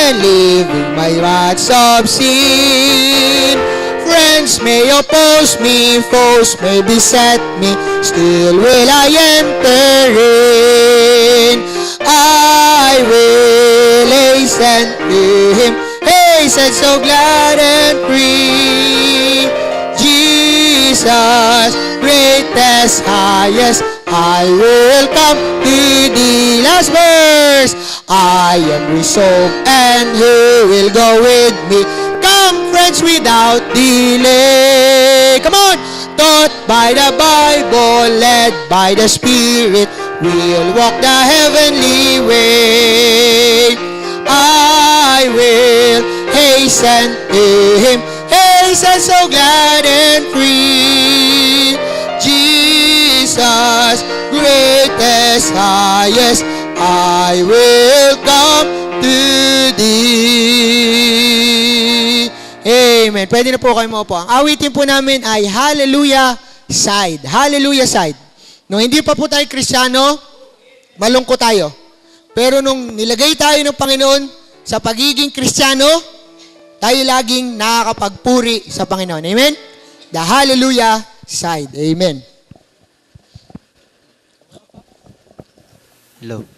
and leaving my ruts of sin. Friends may oppose me, foes may beset me, still will I enter in. I will hasten to Him, hasten so glad and free. Jesus, greatest, highest, I will come to the last verse. I am resolved and you will go with me. Come, friends, without delay. Come on! Taught by the Bible, led by the Spirit, we'll walk the heavenly way. I will hasten to Him, hasten so glad and free. Jesus, greatest, highest, I will come to Thee. Amen. Pwede na po kayo maupo. Ang awitin po namin ay Hallelujah Side. Hallelujah Side. Nung hindi pa po tayo Kristiyano, malungkot tayo. Pero nung nilagay tayo ng Panginoon sa pagiging Kristiyano, tayo laging nakakapagpuri sa Panginoon. Amen? The Hallelujah Side. Amen. Hello.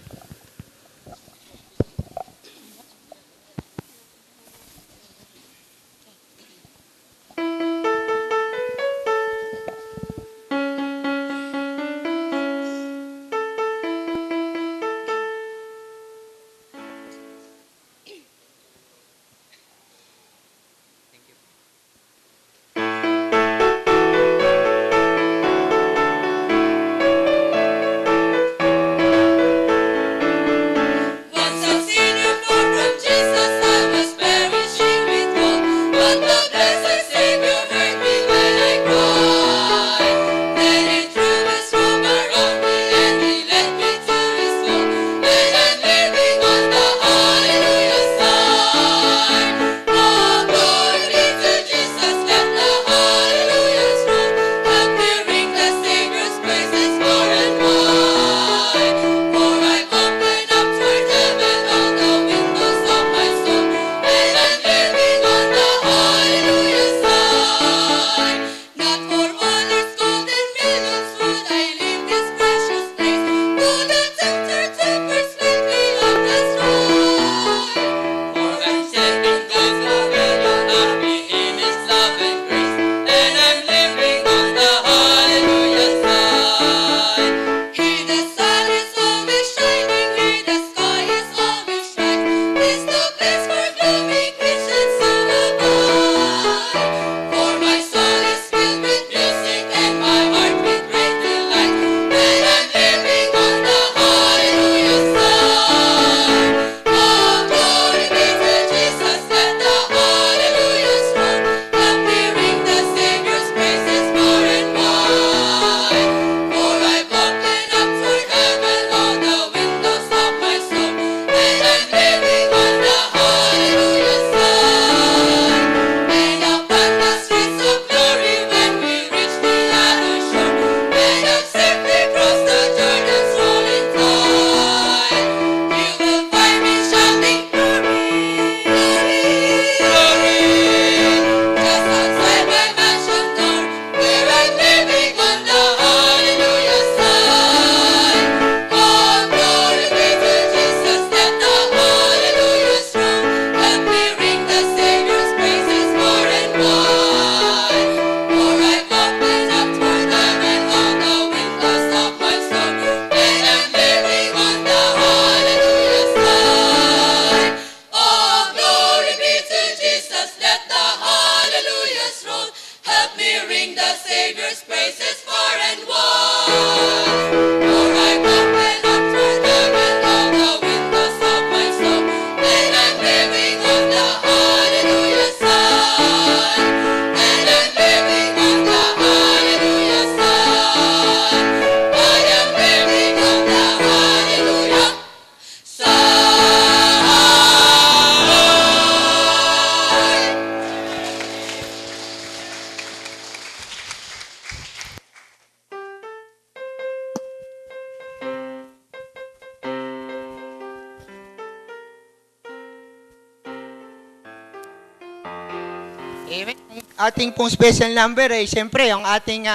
Amen. Ating pong special number ay siyempre ang ating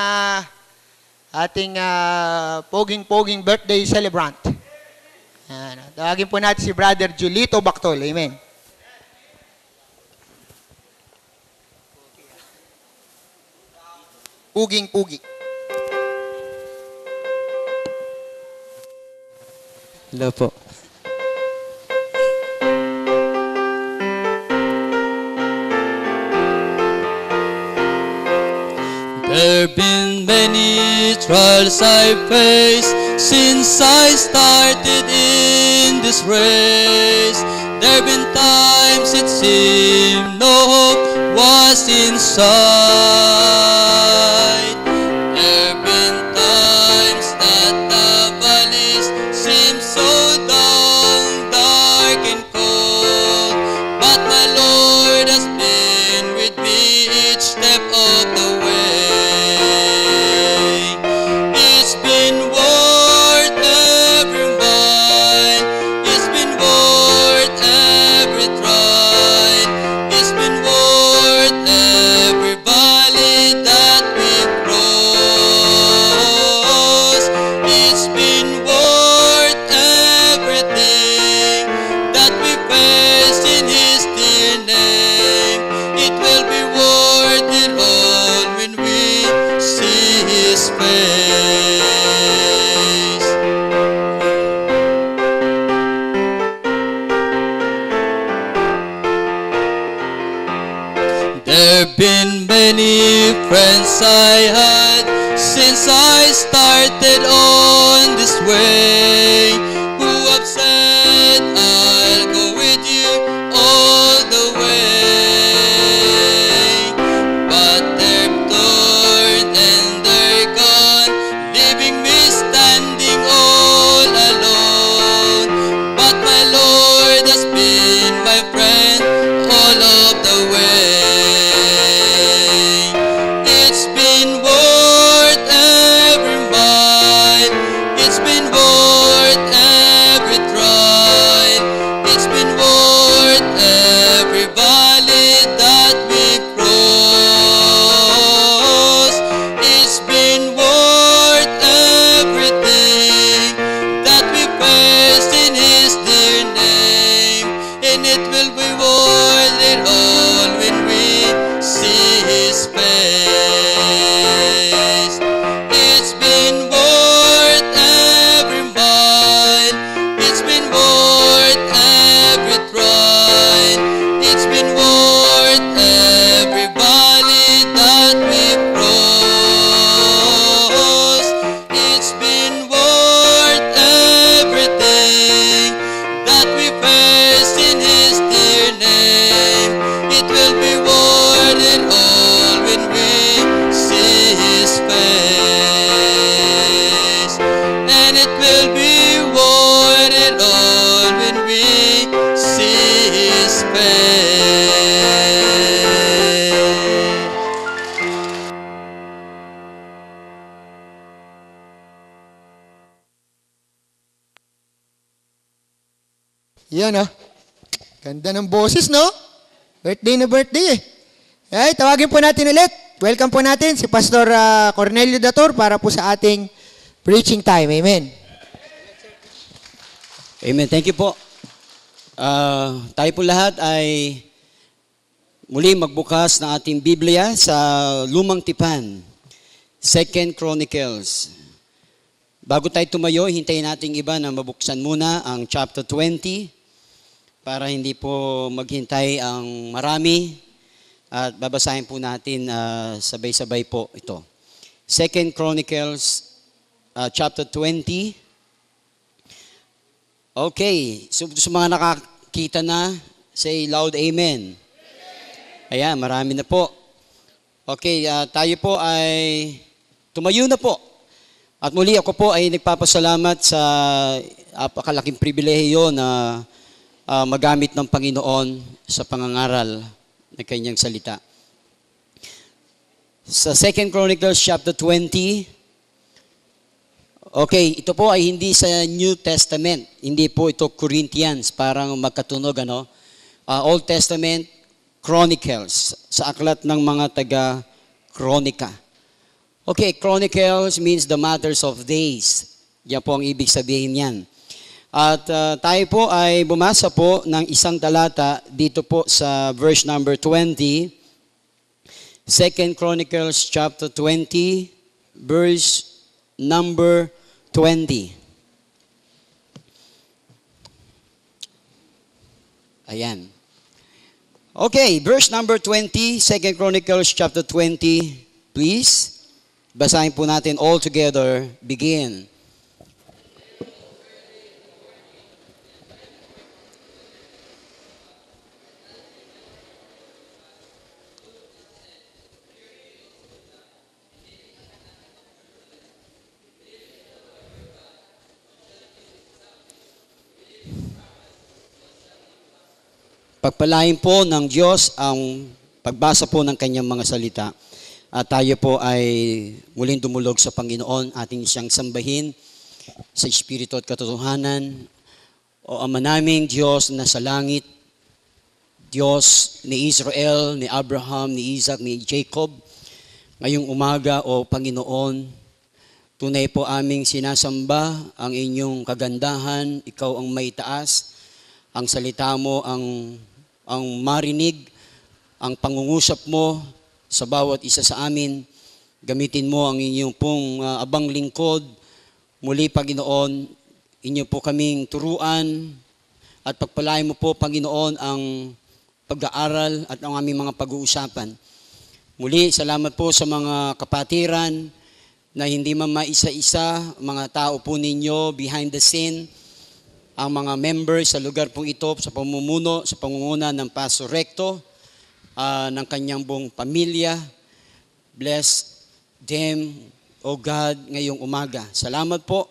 poging-poging birthday celebrant. Tawagin po natin si Brother Julito Bactol. Amen. Puging-pugi. Hello po. There've been many trials I faced since I started in this race. There've been times it seemed no hope was in sight. There've been times that the valleys seem so down, dark and cold. But my Lord has been with me each step of the way. It's been worth every mile. It's been worth every trial. It's been worth every valley that we crossed. It's been worth everything that we faced in His dear name. It will be worth it all when we see His face. There've been many friends I had since I started on this way, who have said, I'll go with you all the way. But they've turned and they're gone, leaving me standing all alone. But my Lord has been my friend all of the way. It's been worth every mile. It's been worth every trial. It's been worth every valley that we crossed. It's been worth everything that we faced in His dear name. And it will be worth it all when we see His face. It's been worth every mile. It's been worth every trial. It's been worth every valley that we crossed. It's been worth everything that we faced in His dear name. It will be worth it all when we see His face. And it will be worth it all when we see His face. Yan Ganda ng boses, no? Birthday na birthday eh. Ay, tawagin po natin ulit. Welcome po natin si Pastor Cornelio Dator para po sa ating preaching time. Amen. Amen. Thank you po. Tayo po lahat ay muli magbukas ng ating Biblia sa Lumang Tipan, 2 Chronicles. Bago tayo tumayo, hintayin nating iba na mabuksan muna ang chapter 20 para hindi po maghintay ang marami at babasahin po natin sabay-sabay po ito. 2 Chronicles chapter 20. Okay, so sa mga nakakita na, say loud amen. Ayan, marami na po. Okay, tayo po ay tumayo na po. At muli ako po ay nagpapasalamat sa apakalaking pribilehiyo na magamit ng Panginoon sa pangangaral ng kanyang salita. Sa 2 Chronicles chapter 20, okay, ito po ay hindi sa New Testament. Hindi po ito Corinthians, parang magkatunog, Old Testament, Chronicles, sa aklat ng mga taga-kronika. Okay, Chronicles means the matters of days. Yan po ang ibig sabihin yan. At tayo po ay bumasa po ng isang talata dito po sa verse number 20. 2 Chronicles chapter 20, verse number 20. Ayan. Okay, verse number 20, 2 Chronicles chapter 20, please. Basahin po natin all together. Begin. Pagpalain po ng Diyos ang pagbasa po ng kanyang mga salita. At tayo po ay muling dumulog sa Panginoon, ating siyang sambahin sa Espiritu at katotohanan. O Ama naming Diyos na sa langit, Diyos ni Israel, ni Abraham, ni Isaac, ni Jacob, ngayong umaga, O Panginoon, tunay po aming sinasamba ang inyong kagandahan, ikaw ang may taas, ang salita mo ang marinig, ang pangungusap mo sa bawat isa sa amin. Gamitin mo ang inyong pong abang lingkod. Muli, Panginoon, inyo po kaming turuan at pagpalain mo po, Panginoon, ang pag-aaral at ang aming mga pag-uusapan. Muli, salamat po sa mga kapatiran na hindi man maisa-isa, mga tao po ninyo behind the scene, ang mga members sa lugar pong ito sa pamumuno, sa pangunguna ng Pastor Recto, ng kanyang buong pamilya. Bless them, O God, ngayong umaga. Salamat po.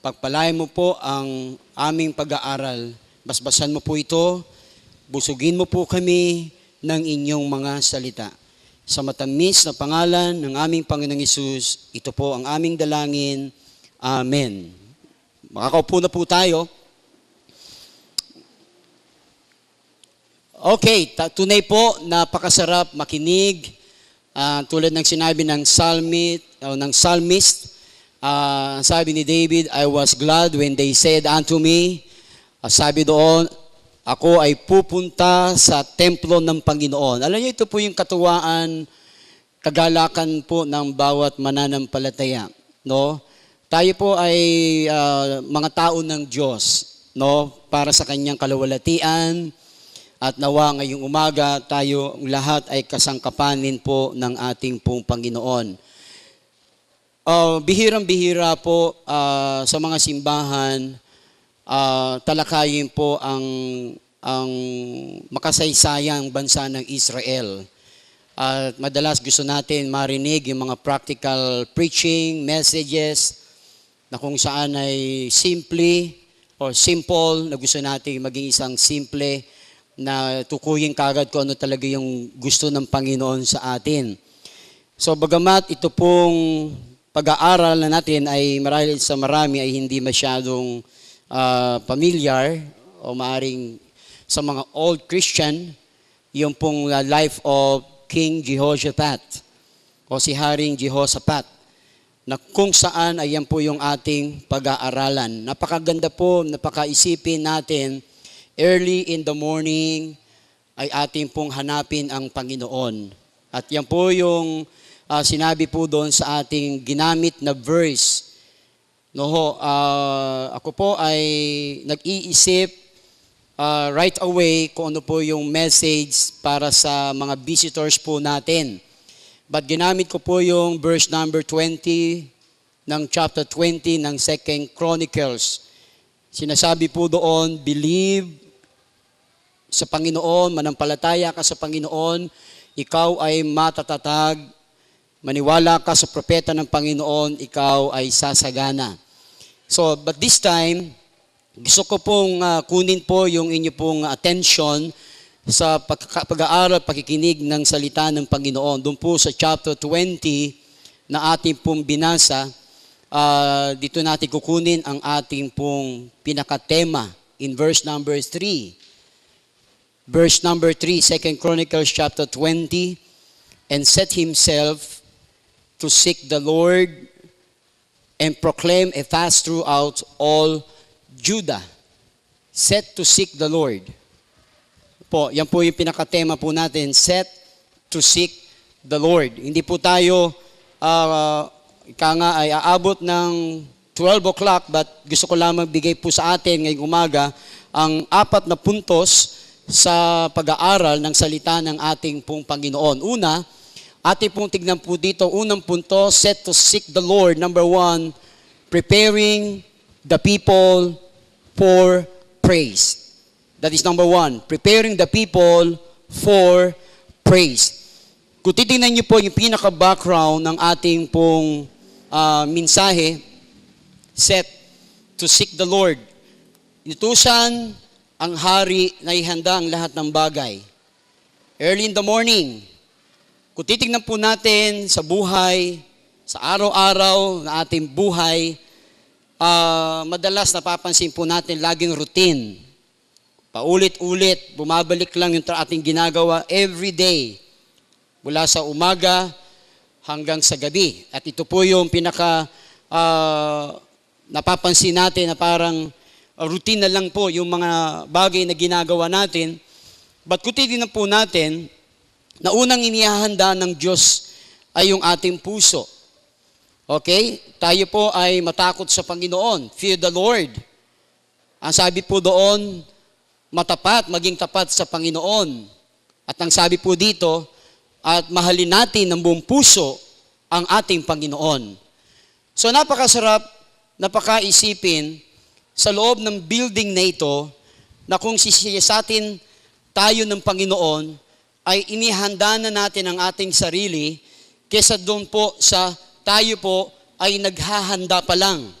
Pagpalain mo po ang aming pag-aaral. Basbasan mo po ito. Busugin mo po kami ng inyong mga salita. Sa matamis na pangalan ng aming Panginoong Hesus, ito po ang aming dalangin. Amen. Makakaupo na po tayo. Okay, tunay po, napakasarap makinig. Tulad ng sinabi ng psalmist, sabi ni David, I was glad when they said unto me, sabi doon, ako ay pupunta sa templo ng Panginoon. Alam niyo, ito po yung katuwaan, kagalakan po ng bawat mananampalataya. No? Tayo po ay mga tao ng Diyos, no? Para sa kanyang kalawalatian. At nawa ngayong umaga tayo lahat ay kasangkapanin po ng ating pong Panginoon. Bihirang-bihira po sa mga simbahan, talakayin po ang makasaysayang bansa ng Israel. At madalas gusto natin marinig yung mga practical preaching, messages, na kung saan ay simple, na gusto natin maging isang simple, na tukuyin kagad kung ano talaga yung gusto ng Panginoon sa atin. So bagamat ito pong pag-aaral na natin ay marahil sa marami ay hindi masyadong familiar o maaring sa mga old Christian, yung pong life of King Jehoshaphat o si Haring Jehoshaphat, na kung saan ayan po yung ating pag-aaralan. Napakaganda po, napakaisipin natin, early in the morning ay ating pong hanapin ang Panginoon. At yan po yung sinabi po doon sa ating ginamit na verse. Ako po ay nag-iisip right away kung ano po yung message para sa mga visitors po natin. But ginamit ko po yung verse number 20 ng chapter 20 ng 2 Chronicles. Sinasabi po doon, believe sa Panginoon, manampalataya ka sa Panginoon, ikaw ay matatatag, maniwala ka sa propeta ng Panginoon, ikaw ay sasagana. So, but this time, gusto ko pong kunin po yung inyo pong attention sa pag-aaral, pakikinig ng salita ng Panginoon. Doon po sa chapter 20 na ating pong binasa, dito natin kukunin ang ating pong pinakatema in verse number 3. verse number 3, 2 Chronicles chapter 20, and set himself to seek the Lord and proclaim a fast throughout all Judah. Set to seek the Lord. Yan po yung pinakatema po natin, set to seek the Lord. Hindi po tayo ay aabot ng 12 o'clock, but gusto ko lamang bigay po sa atin ngayong umaga ang 4 na puntos sa pag-aaral ng salita ng ating pong Panginoon. Una, ating pong tignan po dito, unang punto, set to seek the Lord. Number 1, preparing the people for praise. That is number 1, preparing the people for praise. Kung titingnan niyo po yung pinaka-background ng ating pong mensahe, set to seek the Lord. Inutusan ang hari na ihanda ang lahat ng bagay. Early in the morning, kung titingnan po natin sa buhay, sa araw-araw na ating buhay, madalas napapansin po natin laging routine. Paulit-ulit, bumabalik lang yung ating ginagawa every day. Mula sa umaga hanggang sa gabi. At ito po yung napapansin natin na parang routine na lang po yung mga bagay na ginagawa natin. But kung titignan po natin, na unang inihahanda ng Diyos ay yung ating puso. Okay? Tayo po ay matakot sa Panginoon. Fear the Lord. Ang sabi po doon, matapat, maging tapat sa Panginoon. At ang sabi po dito, at mahalin natin ng buong puso ang ating Panginoon. So napakasarap, napakaisipin sa loob ng building na ito na kung sisiyasatin tayo ng Panginoon ay inihanda na natin ang ating sarili kesa doon po sa tayo po ay naghahanda pa lang.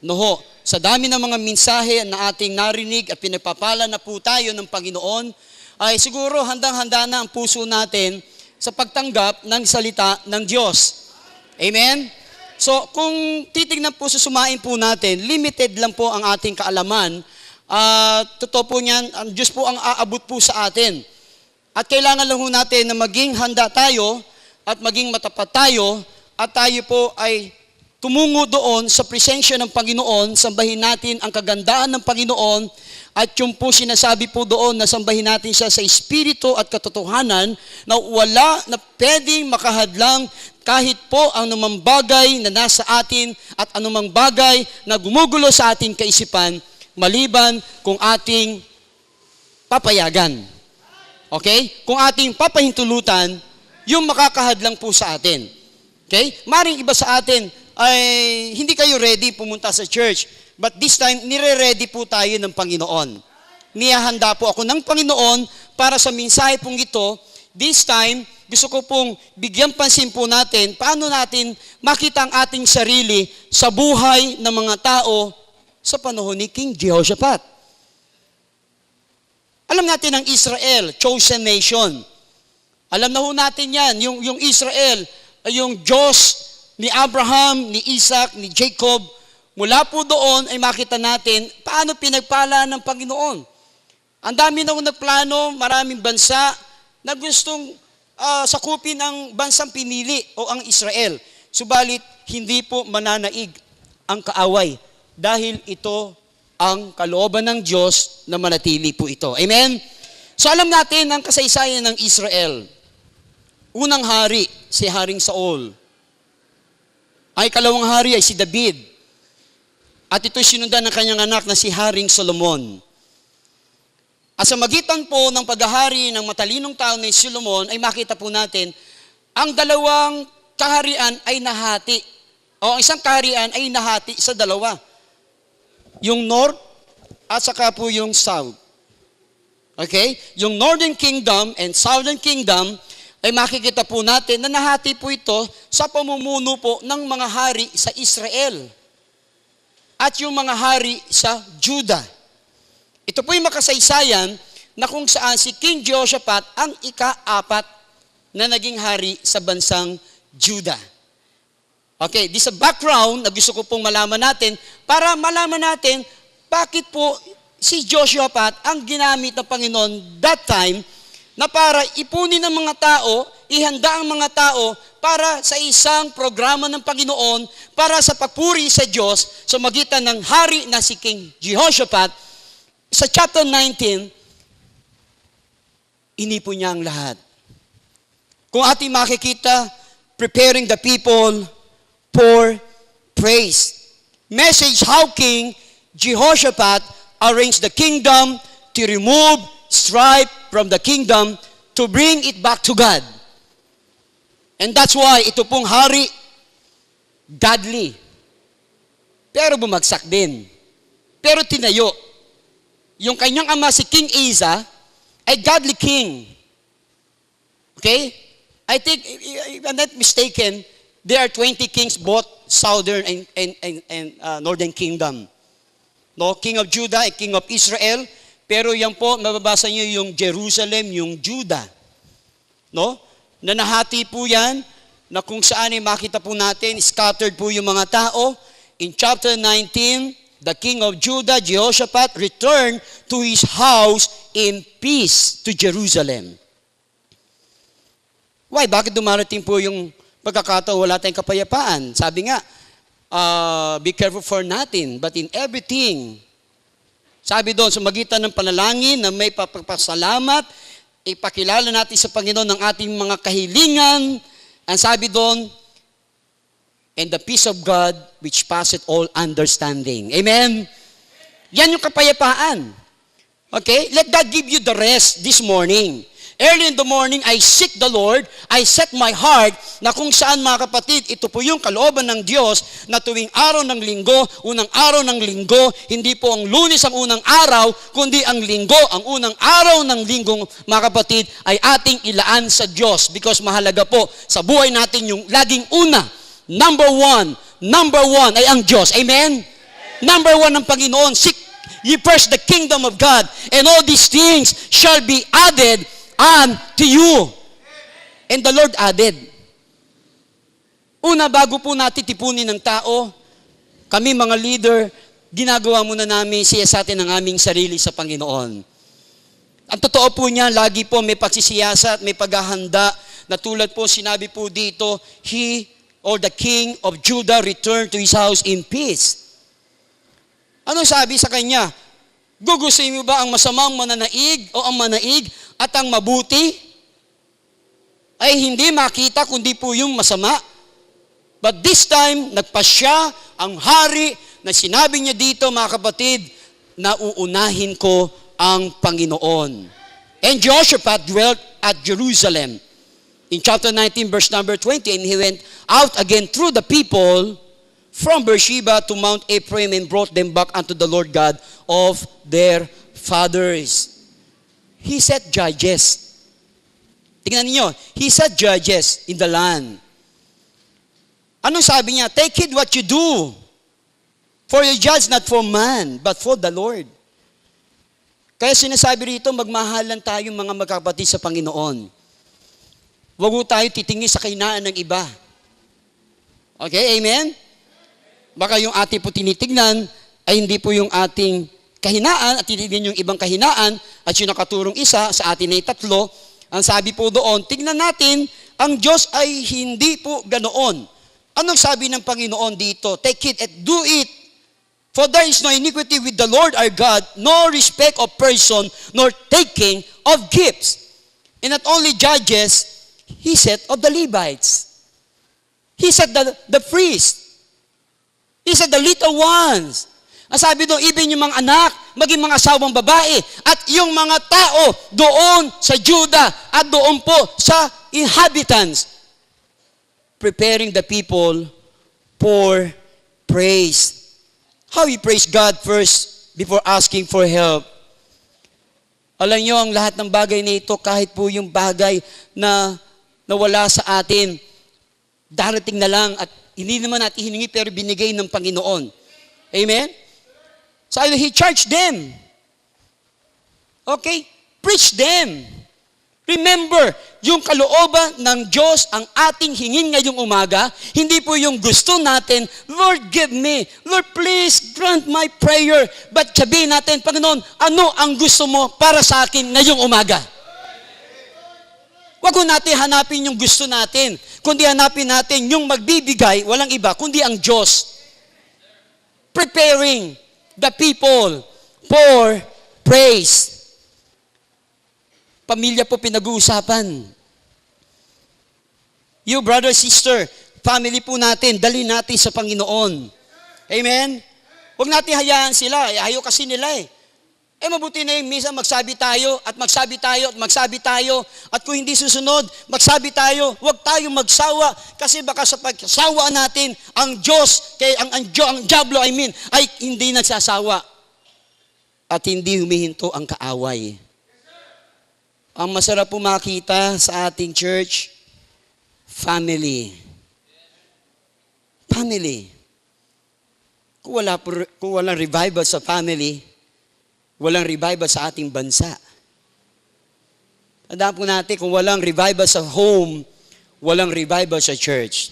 Noho, sa dami ng mga mensahe na ating narinig at pinagpapala na po tayo ng Panginoon, ay siguro handang-handa na ang puso natin sa pagtanggap ng salita ng Diyos. Amen? So, kung titignan po sa sumain po natin, limited lang po ang ating kaalaman. Totoo po niyan, ang Diyos po ang aabot po sa atin. At kailangan lang po natin na maging handa tayo at maging matapat tayo at tayo po ay tumungo doon sa presensya ng Panginoon, sambahin natin ang kagandaan ng Panginoon at yung po sinasabi po doon na sambahin natin siya sa espiritu at katotohanan na wala na pwedeng makahadlang kahit po ang anumang bagay na nasa atin at anumang bagay na gumugulo sa ating kaisipan maliban kung ating papayagan. Okay? Kung ating papahintulutan, yung makakahadlang po sa atin. Okay? Maring iba sa atin ay hindi kayo ready pumunta sa church. But this time, nire-ready po tayo ng Panginoon. Niyahanda po ako ng Panginoon para sa mensahe pong ito. This time, gusto ko pong bigyan pansin po natin paano natin makita ang ating sarili sa buhay ng mga tao sa panahon ni King Jehoshaphat. Alam natin ang Israel, chosen nation. Alam na ho natin yan, yung Israel, yung Diyos ni Abraham, ni Isaac, ni Jacob. Mula po doon ay makita natin paano pinagpala ng Panginoon. Ang dami na nagplano, maraming bansa na gustong sakupin ang bansang pinili o ang Israel. Subalit, hindi po mananaig ang kaaway dahil ito ang kalooban ng Diyos na manatili po ito. Amen? So alam natin ang kasaysayan ng Israel. Unang hari, si Haring Saul. Ang ikalawang hari ay si David. At ito'y sinundan ng kanyang anak na si Haring Solomon. At sa magitan po ng paghahari ng matalinong tao ni Solomon ay makita po natin ang dalawang kaharian ay nahati. O ang isang kaharian ay nahati sa dalawa. Yung north at saka po yung south. Okay? Yung northern kingdom and southern kingdom ay makikita po natin na nahati po ito sa pamumuno po ng mga hari sa Israel. At yung mga hari sa Judah. Ito po yung makasaysayan na kung saan si King Jehoshaphat ang ika-4 na naging hari sa bansang Judah. Okay, this is a background na gusto ko pong malaman natin para malaman natin bakit po si Jehoshaphat ang ginamit ng Panginoon that time na para ipunin ng mga tao, ihanda ang mga tao para sa isang programa ng Panginoon para sa papuri sa Diyos sa magitan ng hari na si King Jehoshaphat. Sa chapter 19, inipon niya ang lahat. Kung ating makikita, preparing the people for praise. Message how King Jehoshaphat arranged the kingdom to remove strife from the kingdom to bring it back to God. And that's why ito pong hari, godly. Pero bumagsak din. Pero tinayo. Yung kanyang ama si King Asa ay godly king. Okay? I think, if I'm not mistaken, there are 20 kings, both southern and northern kingdom. No, King of Judah and King of Israel. Pero yan po, mababasa niyo yung Jerusalem, yung Judah. No? Na nahati po yan, na kung saan ay makita po natin, scattered po yung mga tao. In chapter 19, the king of Judah, Jehoshaphat, returned to his house in peace to Jerusalem. Why? Bakit dumarating po yung pagkakataon wala tayong kapayapaan? Sabi nga, be careful for nothing, but in everything. Sabi doon, sa magitan ng panalangin na may papasalamat, ipakilala natin sa Panginoon ang ating mga kahilingan. Ang sabi doon, and the peace of God which passeth all understanding. Amen? Yan yung kapayapaan. Okay? Let God give you the rest this morning. Early in the morning, I seek the Lord. I set my heart na kung saan, mga kapatid, ito po yung kalooban ng Diyos na tuwing araw ng linggo, unang araw ng linggo, hindi po ang Lunes ang unang araw, kundi ang linggo, ang unang araw ng linggo, mga kapatid, ay ating ilaan sa Diyos because mahalaga po sa buhay natin yung laging una. Number one ay ang Diyos. Amen? Number one ng Panginoon. Seek ye first the kingdom of God, and all these things shall be added unto you. And the Lord added. Una, bago po natin tipunin ng tao, kami mga leader, ginagawa muna namin siya sa atin ang aming sarili sa Panginoon. Ang totoo po niya, lagi po may pagsisiyasat, may paghahanda, na tulad po sinabi po dito, he or the king of Judah returned to his house in peace. Ano sabi sa kanya? Gugustuhin mo ba ang masamang mananaig o ang manaig at ang mabuti ay hindi makita kundi po yung masama? But this time, nagpasya ang hari na sinabi niya dito, mga kapatid, na uunahin ko ang Panginoon. And Jehoshaphat dwelt at Jerusalem. In chapter 19, verse number 20, and he went out again through the people from Beersheba to Mount Ephraim and brought them back unto the Lord God of their fathers. He set judges. Tingnan niyo, he set judges in the land. Anong sabi niya? Take heed what you do, for you judge not for man, but for the Lord. Kaya sinasabi rito, magmahalan tayo mga magkapatid sa Panginoon. Huwag tayo titingin sa kahinaan ng iba. Okay, amen? Baka yung ating po tinitignan ay hindi po yung ating kahinaan at titignan yung ibang kahinaan at yung nakaturong isa sa atin ay tatlo. Ang sabi po doon, tignan natin, ang Diyos ay hindi po ganoon. Anong sabi ng Panginoon dito? Take it and do it. For there is no iniquity with the Lord our God, no respect of person, nor taking of gifts. And not only judges, he said of the Levites. He said the priests. He said the little ones. Ang sabi doon, even yung mga anak, maging mga asawang babae, at yung mga tao doon sa Judah at doon po sa inhabitants, preparing the people for praise. How we praise God first before asking for help. Alam nyo, ang lahat ng bagay na ito, kahit po yung bagay na nawala sa atin, darating na lang at hindi naman natin hiningi pero binigay ng Panginoon. Amen? So he charged them. Okay? Preach them. Remember, yung kalooban ng Diyos ang ating hingin ngayong umaga, hindi po yung gusto natin, Lord, give me. Lord, please grant my prayer. But sabihin natin, Panginoon, ano ang gusto mo para sa akin ngayong umaga? Huwag ko natin hanapin yung gusto natin, kundi hanapin natin yung magbibigay, walang iba, kundi ang Diyos. Preparing the people for praise. Pamilya po pinag-uusapan. You, brother, sister, family po natin, dali natin sa Panginoon. Amen? Huwag natin hayaan sila. Ayaw kasi nila eh. Mabuti na yung minsan magsabi tayo at magsabi tayo at magsabi tayo at kung hindi susunod, magsabi tayo. Huwag tayong magsawa kasi baka sa pagsawa natin, ang Diyos, ang Diablo, ay hindi nagsasawa at hindi humihinto ang kaaway. Ang masarap po makita sa ating church, family. Family. Kung walang revival sa family, walang revival sa ating bansa. Tandaan po natin, kung walang revival sa home, walang revival sa church.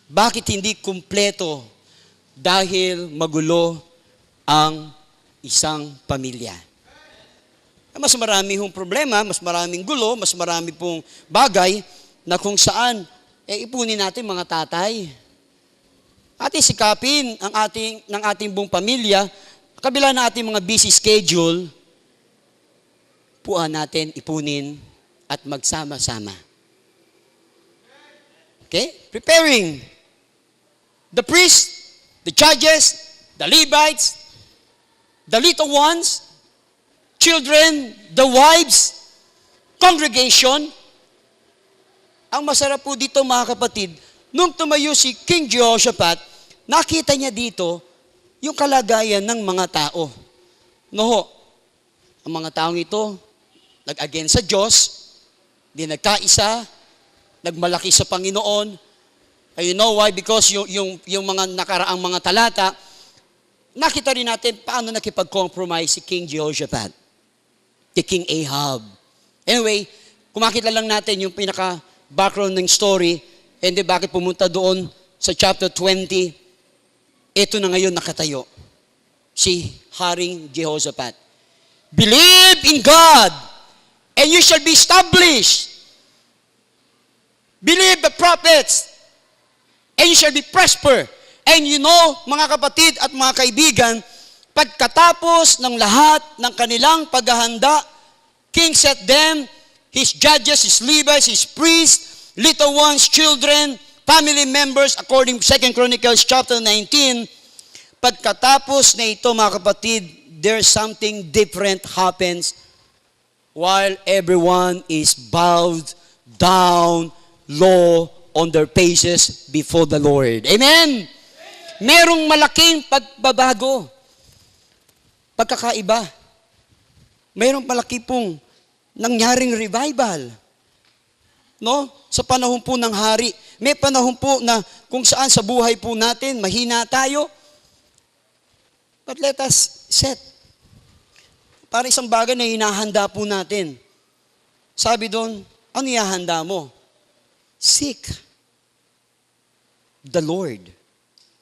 Bakit hindi kumpleto? Dahil magulo ang isang pamilya. Mas marami hong problema, mas maraming gulo, mas marami pong bagay na kung saan ipunin natin mga tatay. Ating sikapin ng ating buong pamilya, kabila na ating mga busy schedule, puan natin ipunin at magsama-sama. Okay? Preparing the priests, the judges, the Levites, the little ones, children, the wives, congregation. Ang masarap po dito mga kapatid, nung tumayo si King Jehoshaphat, nakita niya dito yung kalagayan ng mga tao. No, ang mga taong ito, nag-against sa Diyos, di nagkaisa, nagmalaki sa Panginoon. And you know why? Because yung mga nakaraang mga talata, nakita rin natin paano nakipag-compromise si King Jehoshaphat. The King Ahab. Anyway, kung makita lang natin yung pinaka-background ng story, and then bakit pumunta doon sa chapter 20, ito na ngayon nakatayo. Si Haring Jehoshaphat. Believe in God, and you shall be established. Believe the prophets, and you shall be prosper. And you know, mga kapatid at mga kaibigan, pagkatapos ng lahat ng kanilang paghahanda, King set them, his judges, his Levites, his priests, little ones, children, family members, according to 2 Chronicles chapter 19. Pagkatapos na ito, mga kapatid, there's something different happens while everyone is bowed down low on their faces before the Lord. Amen? Merong malaking pagbabago. Pagkakaiba. Mayroong malaki pong nangyaring revival. No? Sa panahon po ng hari. May panahon po na kung saan sa buhay po natin, mahina tayo. But let us set. Para isang bagay na hinahanda po natin. Sabi doon, ano ihahanda mo? Seek the Lord.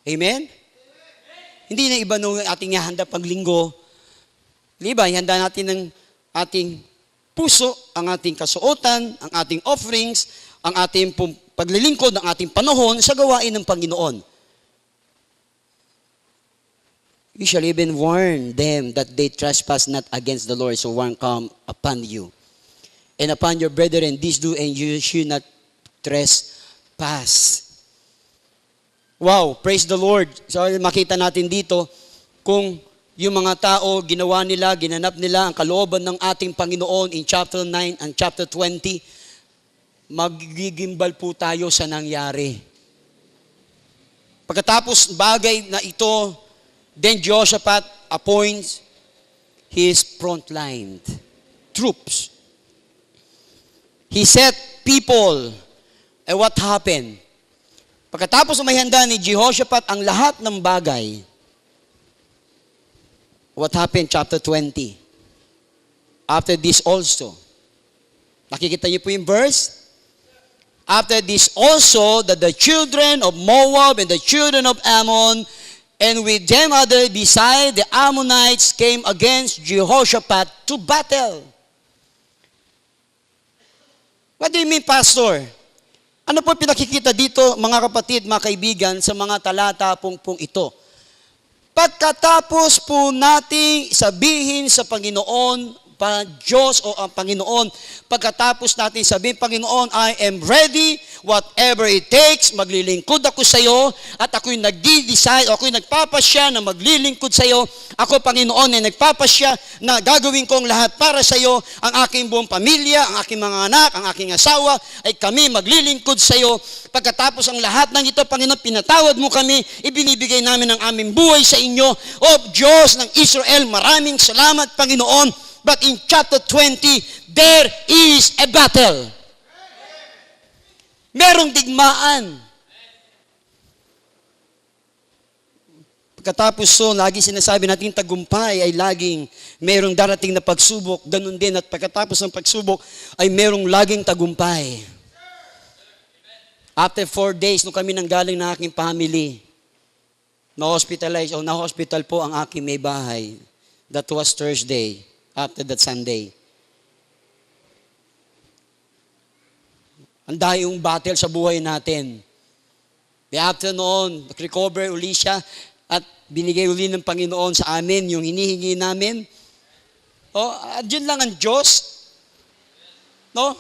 Amen? Hindi na iba nung ating ihahanda pag linggo. Diba, ihanda natin ng ating puso, ang ating kasuotan, ang ating offerings, ang ating paglilingkod ng ating panahon sa gawain ng Panginoon. You shall even warn them that they trespass not against the Lord, so warn come upon you. And upon your brethren, this do, and you should not trespass. Wow, praise the Lord. So makita natin dito kung yung mga tao, ginawa nila, ginanap nila ang kalooban ng ating Panginoon in chapter 9 and chapter 20, magigimbal po tayo sa nangyari. Pagkatapos bagay na ito, then Jehoshaphat appoints his frontline troops. He set people. And what happened? Pagkatapos may handa ni Jehoshaphat ang lahat ng bagay, what happened chapter 20? After this also, Nakikita niyo po yung verse? After this also, that the children of Moab and the children of Ammon, and with them other beside the Ammonites came against Jehoshaphat to battle. What do you mean, Pastor? Ano po pinakikita dito, mga kapatid, mga kaibigan, sa mga talata pong ito? Pagkatapos po nating sabihin sa Panginoon, Diyos o ang Panginoon, pagkatapos natin sabihin, Panginoon, I am ready, whatever it takes, maglilingkod ako sa iyo, at ako'y nagdi-decide, o ako'y nagpapasya na maglilingkod sa iyo, ako, Panginoon, ay nagpapasya na gagawin ko ang lahat para sa iyo, ang aking buong pamilya, ang aking mga anak, ang aking asawa, ay kami maglilingkod sa iyo. Pagkatapos ang lahat ng ito, Panginoon, pinatawad mo kami, ibinibigay namin ang aming buhay sa inyo. O Diyos ng Israel, maraming salamat, Panginoon. But in chapter 20, there is a battle. Merong digmaan. Pagkatapos lagi sinasabi natin tagumpay ay laging merong darating na pagsubok. Ganun din at pagkatapos ng pagsubok ay merong laging tagumpay. After 4 days, nung kami nanggaling na aking family, na-hospital po ang aking may bahay. That was Thursday. After that Sunday. Ang dayong battle sa buhay natin. The afternoon, recover uli siya at binigay uli ng Panginoon sa amin yung hinihingi namin. Diyan lang ang Diyos. No?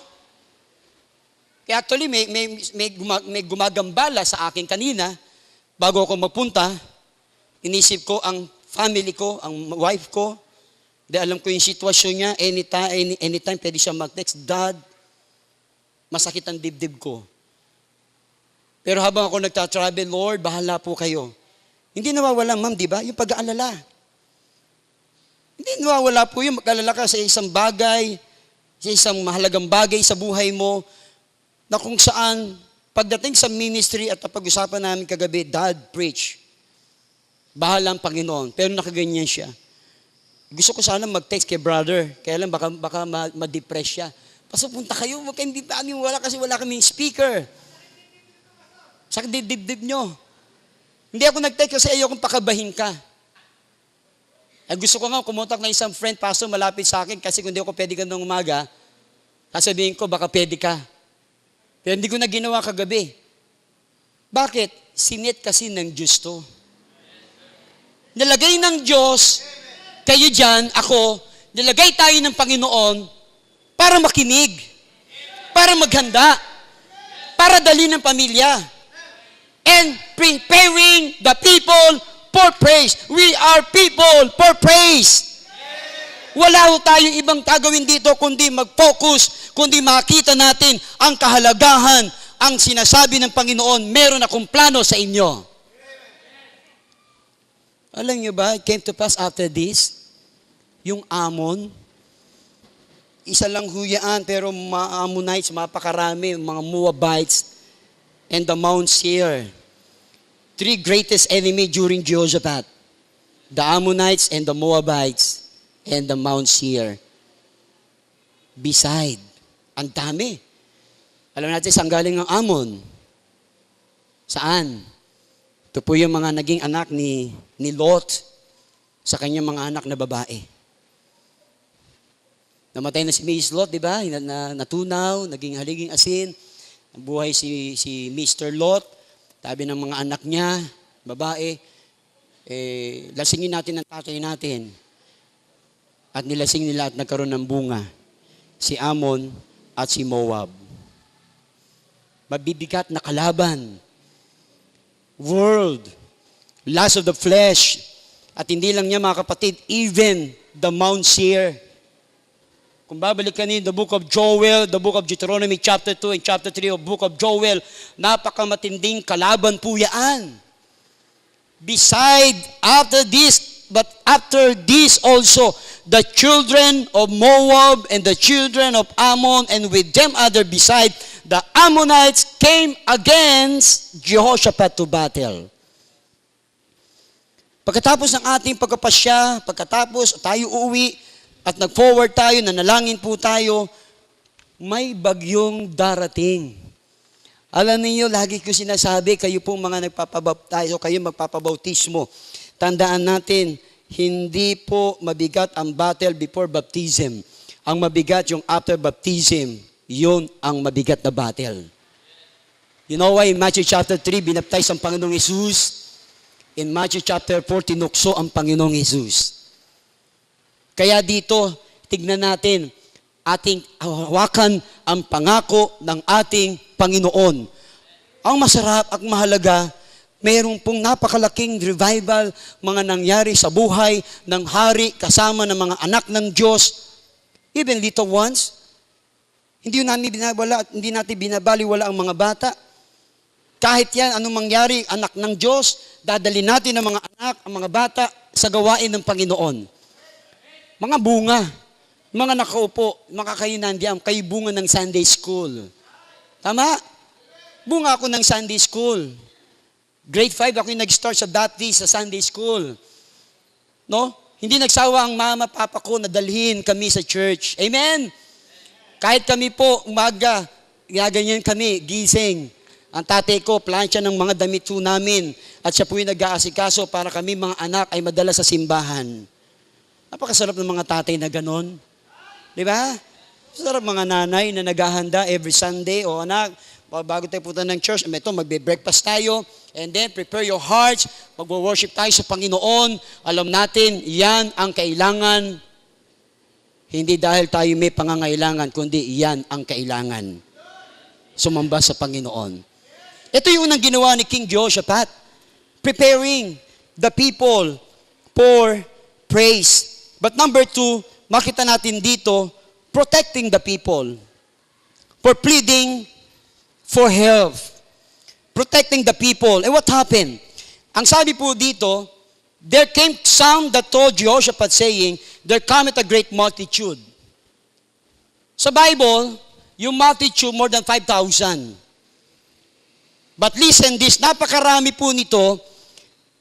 Kaya actually, may gumagambala sa akin kanina. Bago ako magpunta, inisip ko ang family ko, ang wife ko. Dahil alam ko yung sitwasyon niya, anytime pwede siya mag-text, Dad, masakit ang dibdib ko. Pero habang ako nagta-travel, Lord, bahala po kayo. Hindi nawawala, ma'am, di ba? Yung pag-aalala. Hindi nawawala po yung mag-aalala ka sa isang bagay, sa isang mahalagang bagay sa buhay mo, na kung saan, pagdating sa ministry at pag-usapan namin kagabi, Dad, preach. Bahala ang Panginoon. Pero nakaganyan siya. Gusto ko sana mag-text kay brother. Kaya lang baka ma-depress siya. Pastor, punta kayo. Huwag kayong wala kasi wala kaming speaker. Sa dibdib nyo. Hindi ako nag-text kasi ayokong pakabahin ka. Gusto ko nga kumontak na isang friend, pastor, malapit sa akin kasi kung hindi ako pwede ka ng umaga, sasabihin ko, baka pwede ka. Pero hindi ko na ginawa kagabi. Bakit? Sinet kasi ng Diyos to. Nilagay ng Diyos, kayo dyan, ako, nilagay tayo ng Panginoon para makinig, para maghanda, para dali ng pamilya, and preparing the people for praise. We are people for praise. Wala tayong ibang gagawin dito kundi mag-focus, kundi makita natin ang kahalagahan, ang sinasabi ng Panginoon, meron akong plano sa inyo. Alam niyo ba, it came to pass after this, yung Ammon, isa lang huyaan, pero mga Ammonites, mapakarami, mga Moabites, and the Mount Seir. 3 greatest enemy during Jehoshaphat. The Ammonites and the Moabites and the Mount Seir. Beside, ang dami. Alam natin, saan galing ang Ammon? Saan? Ito po yung mga naging anak ni Lot sa kanyang mga anak na babae. Namatay na si Mrs. Lot, di ba? Natunaw, naging haliging asin. Nabuhay si Mr. Lot. Sabi ng mga anak niya, babae, lasingin natin ang tatay natin. At nilasing nila at nagkaroon ng bunga. Si Ammon at si Moab. Mabibigat na kalaban. World. Lust of the flesh. At hindi lang niya, mga kapatid, even the Mount Seir. Kung babalik ka the book of Joel, the book of Deuteronomy chapter 2 and chapter 3 of book of Joel, napakamatinding kalaban po yan. After this also, the children of Moab and the children of Ammon and with them other beside, the Ammonites came against Jehoshaphat to battle. Pagkatapos ng ating pagkapasya, pagkatapos tayo uuwi, at nag-forward tayo, nanalangin po tayo, may bagyong darating. Alam niyo, lagi ko sinasabi, kayo pong mga nagpapabaptize o kayo magpapabautismo, tandaan natin, hindi po mabigat ang battle before baptism. Ang mabigat yung after baptism, yun ang mabigat na battle. You know why in Matthew chapter 3, binaptize ang Panginoong Jesus? In Matthew chapter 4, tinukso ang Panginoong Jesus. Kaya dito, tignan natin, ating hawakan ang pangako ng ating Panginoon. Ang masarap at mahalaga, mayroon pong napakalaking revival, mga nangyari sa buhay ng hari kasama ng mga anak ng Diyos, even little ones. Hindi natin binabaliwala ang mga bata. Kahit yan, anong mangyari, anak ng Diyos, dadali natin ang mga anak, ang mga bata sa gawain ng Panginoon. Mga bunga, mga nakaupo, mga kayo nandiyan, kayo bunga ng Sunday School. Tama? Bunga ako ng Sunday School. Grade 5, ako yung nag-start sa Baptist sa Sunday School. No? Hindi nagsawa ang mama, papa ko na dalhin kami sa church. Amen? Kahit kami po, umaga, gaganyan kami, gising. Ang tatay ko, plansya ng mga damit po namin. At siya po yung nag-aasikaso para kami mga anak ay madala sa simbahan. Napakasarap ng mga tatay na ganon. Di ba? Sarap mga nanay na naghahanda every Sunday. O anak, bago tayo punta ng church, ito, magbe-breakfast tayo. And then, prepare your hearts. Magwo-worship tayo sa Panginoon. Alam natin, yan ang kailangan. Hindi dahil tayo may pangangailangan, kundi yan ang kailangan. Sumamba sa Panginoon. Ito yung unang ginawa ni King Jehoshaphat. Preparing the people for praise. But number 2, makita natin dito, protecting the people. For pleading for help. Protecting the people. And what happened? Ang sabi po dito, there came sound that told Jehoshaphat saying, there cometh a great multitude. Sa Bible, yung multitude more than 5,000. But listen this, napakarami po nito,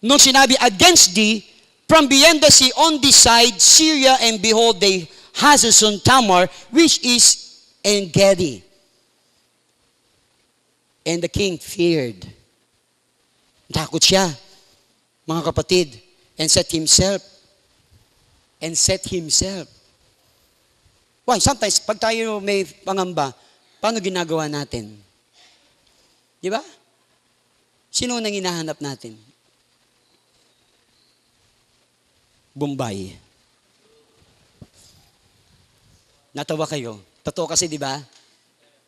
nung sinabi against thee, from beyond the sea on this side, Syria, and behold, they Hazazon Tamar, which is En-Gedi. And the king feared. Takot siya, mga kapatid, and set himself. Why? Sometimes, pag tayo may pangamba, paano ginagawa natin? Di ba? Sino nang hinahanap natin? Bombay. Natawa kayo. Totoo kasi, di ba?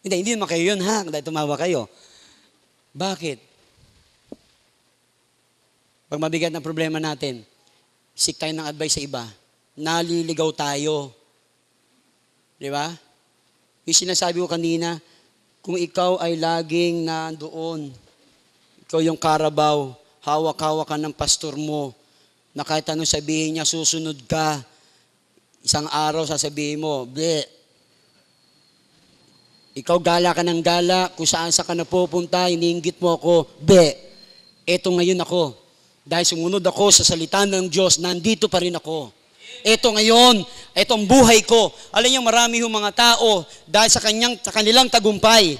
Hindi naman kayo yun, ha? Dahil tumawa kayo. Bakit? Pag mabigat ng problema natin, seek tayo ng advice sa iba. Naliligaw tayo. Di ba? Yung sinasabi ko kanina, kung ikaw ay laging nandoon, ikaw yung karabaw, hawak-hawak ka ng pastor mo, na kahit anong sabihin niya, susunod ka. Isang araw sasabihin mo, bleh. Ikaw gala ka ng gala, kung saan sa ka napupunta, iniinggit mo ako, bleh. Eto ngayon ako. Dahil sumunod ako sa salita ng Diyos, nandito pa rin ako. Eto ngayon, etong buhay ko. Alam niyo, marami yung mga tao, dahil sa kanilang tagumpay,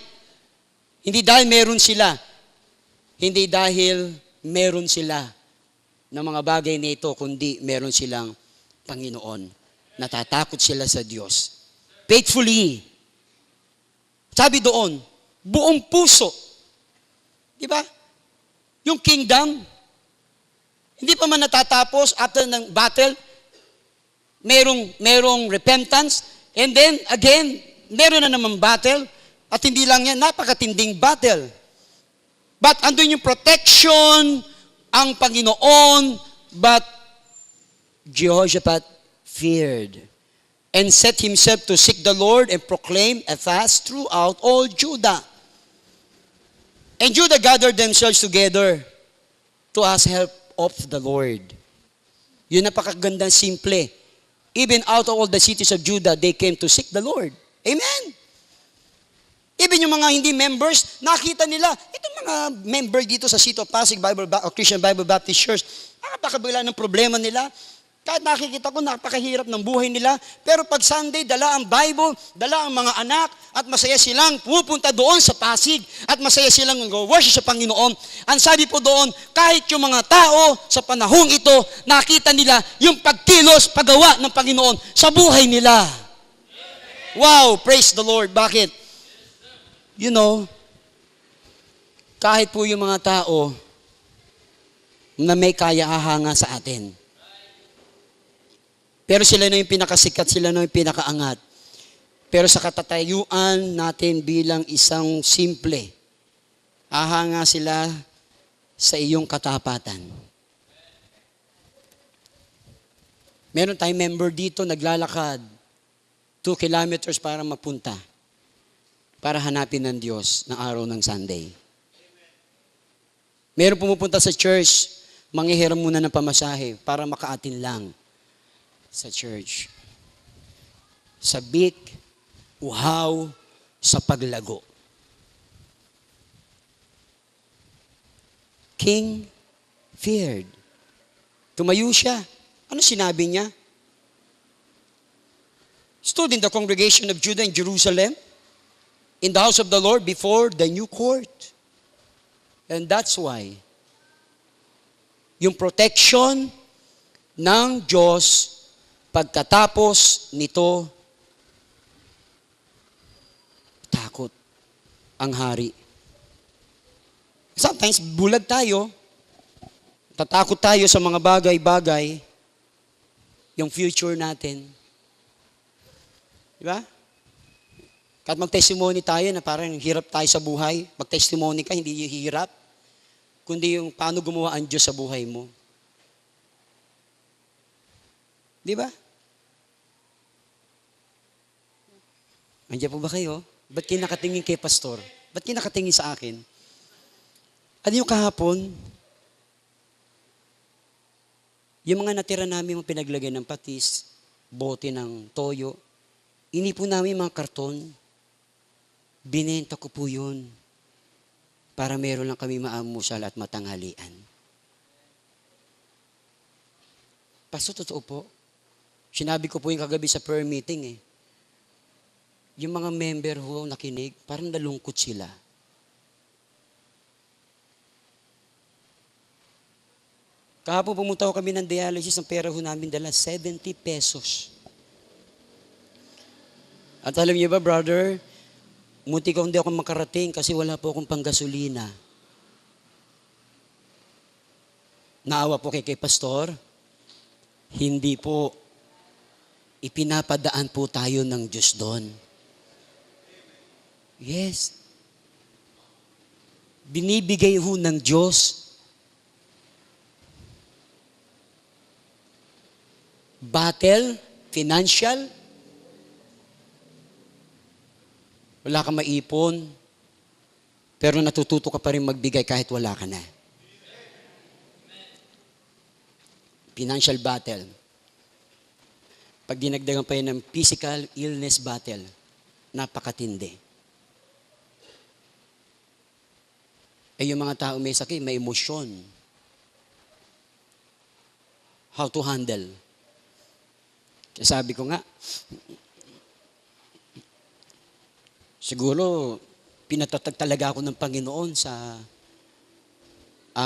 hindi dahil meron sila, hindi dahil meron sila ng mga bagay nito, kundi meron silang Panginoon. Natatakot sila sa Diyos. Faithfully. Sabi doon, buong puso. Di ba? Yung kingdom, hindi pa man natatapos after ng battle, merong repentance, and then again, meron na naman battle, at hindi lang yan, napakatinding battle. But andun yung protection, ang Panginoon, but Jehoshaphat feared and set himself to seek the Lord and proclaim a fast throughout all Judah. And Judah gathered themselves together to ask help of the Lord. Yun napakagandang simple. Even out of all the cities of Judah, they came to seek the Lord. Amen? Even yung mga hindi members, nakita nila, itong mga member dito sa City of Pasig Bible o Christian Bible Baptist Church, nakapakabila ng problema nila. Kahit nakikita ko, napakahirap ng buhay nila. Pero pag Sunday, dala ang Bible, dala ang mga anak, at masaya silang pupunta doon sa Pasig, at masaya silang worship sa Panginoon. Ang sabi po doon, kahit yung mga tao sa panahong ito, nakita nila yung pagkilos, paggawa ng Panginoon sa buhay nila. Wow, praise the Lord. Bakit? You know, kahit po yung mga tao na may kaya-ahanga sa atin, pero sila na yung pinakasikat, sila na yung pinakaangat. Pero sa katatayuan natin bilang isang simple, ahanga sila sa iyong katapatan. Meron tayong member dito, naglalakad 2 kilometers para mapunta, para hanapin ng Diyos ng araw ng Sunday. Meron pumupunta sa church, manghihiram muna ng pamasahe para makaatin lang sa church. Sabik, uhaw, sa paglago. King feared. Tumayo siya. Ano sinabi niya? Stood in the congregation of Judah in Jerusalem, in the house of the Lord before the new court. And that's why, yung protection ng Diyos, pagkatapos nito, takot ang hari. Sometimes, bulag tayo. Tatakot tayo sa mga bagay-bagay, yung future natin. Di ba? Kahit mag-testimony tayo na parang hirap tayo sa buhay, mag-testimony ka, hindi yung hirap, kundi yung paano gumawa ang Diyos sa buhay mo. Di ba? Andiyan po ba kayo? Ba't kayo nakatingin kay pastor? Ba't kayo nakatingin sa akin? Ano yung kahapon? Yung mga natira namin mga pinaglagay ng patis, bote ng toyo, ini po namin mga karton, binenta ko po yun para meron lang kami maamusal at matanghalian. Pastor, totoo po. Sinabi ko po yung kagabi sa prayer meeting Yung mga member ho nakinig, parang nalungkot sila. Kahapon pumunta ko kami ng dialysis, ang pera ho namin dala, 70 pesos. At alam niyo ba, brother, munti ko hindi ako makarating kasi wala po akong panggasolina. Naawa po kay pastor? Hindi po. Ipinapadaan po tayo ng Diyos doon. Yes. Binibigay ho ng Diyos. Battle, financial. Wala kang maipon, pero natututo ka pa rin magbigay kahit wala ka na. Financial battle. Pag dinagdagan pa yun ng physical illness battle, napakatindi. Yung mga tao may sakit, may emosyon. How to handle. Kaya sabi ko nga, siguro, pinatatag talaga ako ng Panginoon sa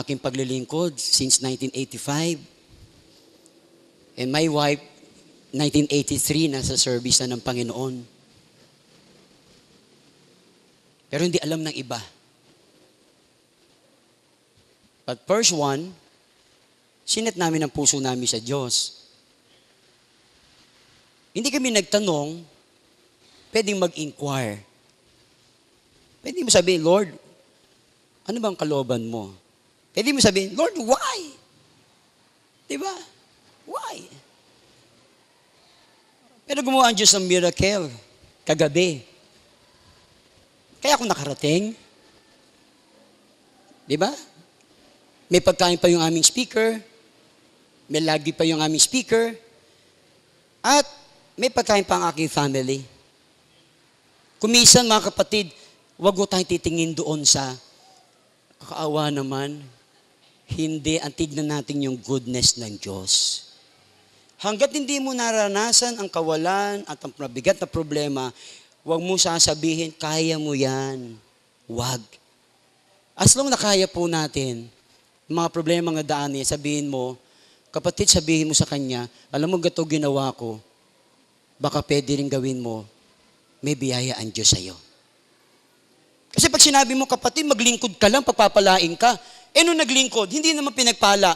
aking paglilingkod since 1985. And my wife, 1983, nasa service na ng Panginoon. Pero hindi alam ng iba. But first one, sinet namin ang puso namin sa Diyos. Hindi kami nagtanong, pwedeng mag-inquire. Pwede mo sabihin, Lord, ano bang kalooban mo? Pwede mo sabihin, Lord, why? Diba? Why? Pero gumawa ang Diyos ng miracle kagabi. Kaya ako nakarating. Diba? May pagkain pa yung aming speaker. May lagi pa yung aming speaker. At may pagkain pa ang aking family. Kumisan mga kapatid, huwag ko tayong titingin doon sa kakaawa naman. Hindi, ang tignan natin yung goodness ng Diyos. Hanggat hindi mo naranasan ang kawalan at ang mabigat na problema, huwag mo sasabihin, kaya mo yan. Huwag. As long na kaya po natin, mga problema nga daan niya, sabihin mo, kapatid, sabihin mo sa kanya, alam mo, gato ginawa ko, baka pwede rin gawin mo, may biyaya ang Diyos sa'yo. Kasi pag sinabi mo, kapatid, maglingkod ka lang, pagpapalain ka, nung naglingkod, hindi naman pinagpala,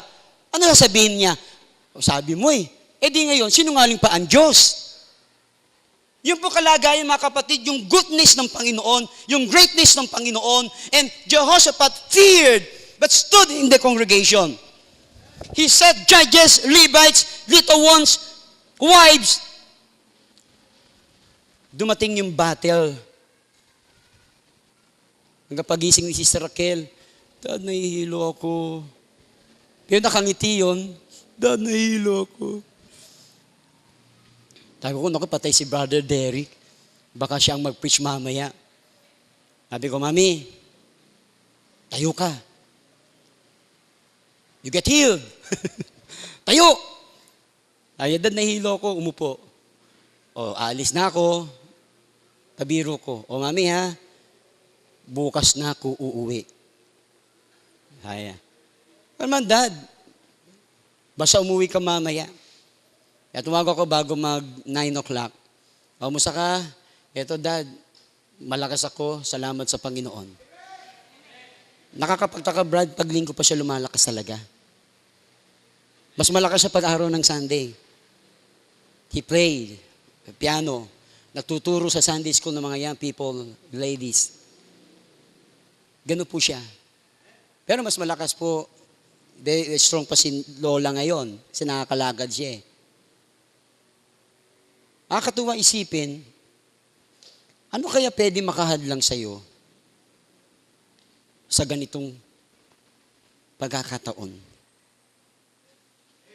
ano sasabihin niya? Sabi mo di ngayon, sinungaling pa ang Diyos. Yung po kalagayan, mga kapatid, yung goodness ng Panginoon, yung greatness ng Panginoon, and Jehoshaphat feared, but stood in the congregation. He set judges, Levites, little ones, wives. Dumating yung battle. Hanggang pagising ni Sister Raquel, Dad, nahihilo ako. Pero nakangiti yun, Dad, nahihilo ako. Sabi ko, naku, patay si Brother Derek. Baka siya ang mag-preach mamaya. Sabi ko, Mami, tayo ka. You get healed. Tayo. Ay, Dad, nahihilo ako, umupo. Aalis na ako. Kabiro ko. Mami ha, bukas na ako uuwi. Haya. Naman, Dad, basta umuwi ka mamaya. Kaya tumawag ako bago mag 9 o'clock. Kamusta ka? Eto, Dad, malakas ako. Salamat sa Panginoon. Nakakapagtaka, Brad, pag linggo pa siya lumalakas talaga. Mas malakas siya pag-araw ng Sunday. He played piano. Nagtuturo sa Sunday school ng mga young people, ladies. Ganun po siya. Pero mas malakas po, strong pa si Lola ngayon, kasi nakakalagad siya Nakakatuwa isipin, ano kaya pwede makahadlang sa'yo sa ganitong pagkakataon?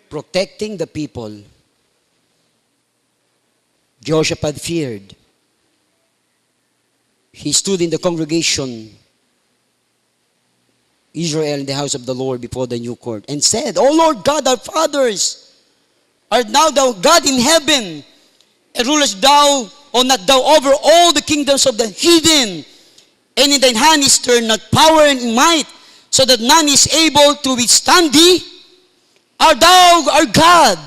Protecting the people. Jehoshaphat feared. He stood in the congregation Israel in the house of the Lord before the new court and said, O Lord God, our fathers, art thou God in heaven, and rulest thou, or not thou, over all the kingdoms of the heathen, and in thine hand is turned not power and might, so that none is able to withstand thee? Art thou our God?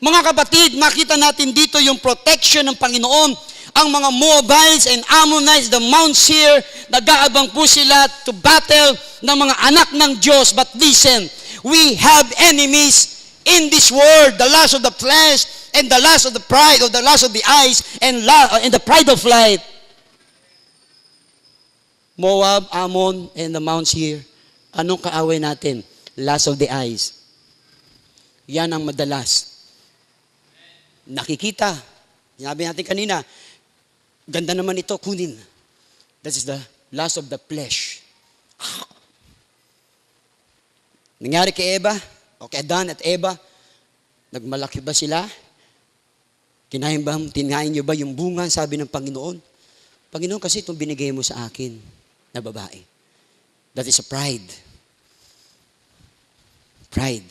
Mga kapatid, makita natin dito yung protection ng Panginoon. Ang mga Moabites and Ammonites, the Mount Seir, nag-aabang po sila to battle ng mga anak ng Diyos. But listen, we have enemies in this world, the lust of the flesh, and the lust of the pride, or the lust of the eyes, and the pride of life. Moab, Ammon, and the Mount Seir. Anong kaaway natin? Lust of the eyes. Yan ang madalas. Nakikita. Sinabi natin kanina, ganda naman ito, kunin. That is the lust of the flesh. Nangyari kay Eva, o kay Adan at Eva, nagmalaki ba sila? Tinahin niyo ba yung bunga, sabi ng Panginoon? Panginoon, kasi itong binigay mo sa akin na babae. That is a pride. Pride.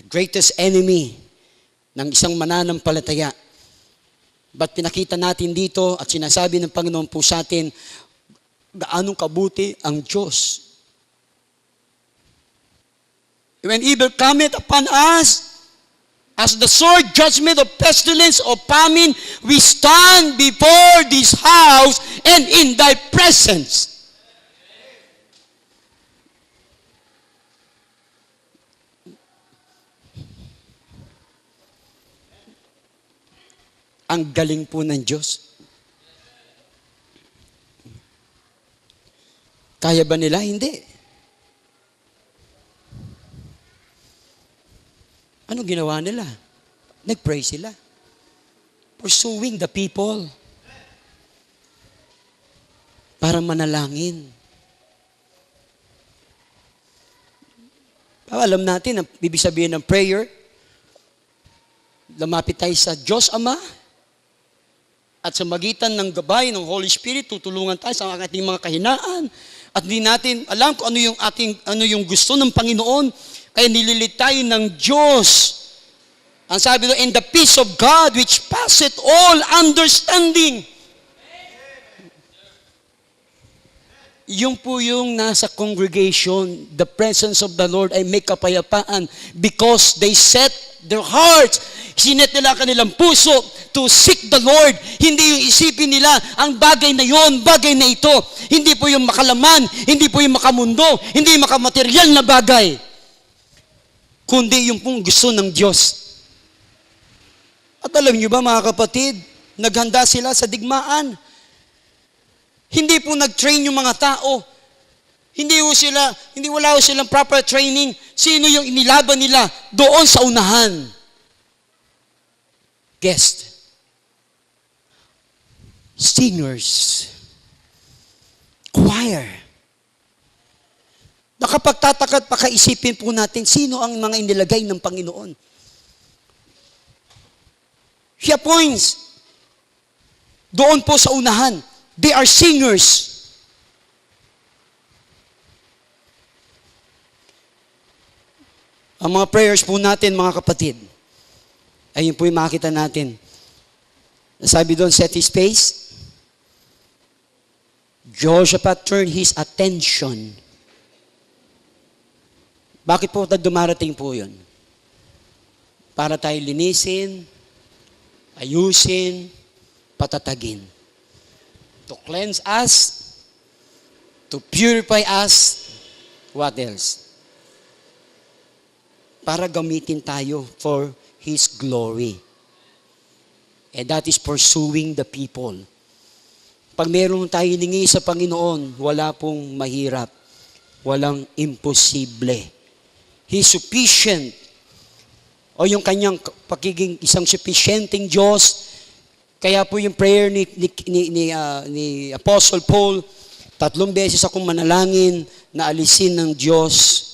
The greatest enemy ng isang mananampalataya. But pinakita natin dito at sinasabi ng Panginoon po sa atin, gaanong kabuti ang Diyos. When evil cometh upon us, as the sword, judgment, of pestilence, of famine, we stand before this house and in thy presence. Ang galing po ng Diyos. Kaya ba nila? Hindi. Ano ginawa nila? Nag-pray sila. Pursuing the people. Para manalangin. Alam natin, ang ibig sabihin ng prayer, lumapit tayo sa Diyos Ama, at sa magitan ng gabay ng Holy Spirit, tutulungan tayo sa ating mga kahinaan. At hindi natin alam kung ano yung gusto ng Panginoon. Kaya nililit tayo ng Diyos. Ang sabi doon, and the peace of God which passeth all understanding. Yung po yung nasa congregation, the presence of the Lord ay may kapayapaan because they set their hearts. Sinet nila kanilang puso to seek the Lord. Hindi yung isipin nila ang bagay na yon, bagay na ito. Hindi po yung makalaman, hindi po yung makamundo, hindi yung makamaterial na bagay. Kundi yung pong gusto ng Diyos. At alam niyo ba mga kapatid, naghanda sila sa digmaan. Hindi po nag-train yung mga tao. Hindi wala silang proper training. Sino yung inilaban nila doon sa unahan? Guest. Singers. Choir. Nakapagtataka at pakaisipin po natin, sino ang mga inilagay ng Panginoon? He appoints. Doon po sa unahan. They are singers. Ang mga prayers po natin, mga kapatid, ayun po yung makita natin. Sabi doon, set his face. Jehoshaphat turned his attention. Bakit po dumarating po yun? Para tayo linisin, ayusin, patatagin. To cleanse us, to purify us, what else? Para gamitin tayo for His glory. And that is pursuing the people. Pag meron tayo hiningi sa Panginoon, wala pong mahirap. Walang imposible. He's sufficient. O yung kanyang pagiging isang sufficienting Diyos. Kaya po yung prayer ni Apostle Paul, 3 beses akong manalangin na alisin ng Diyos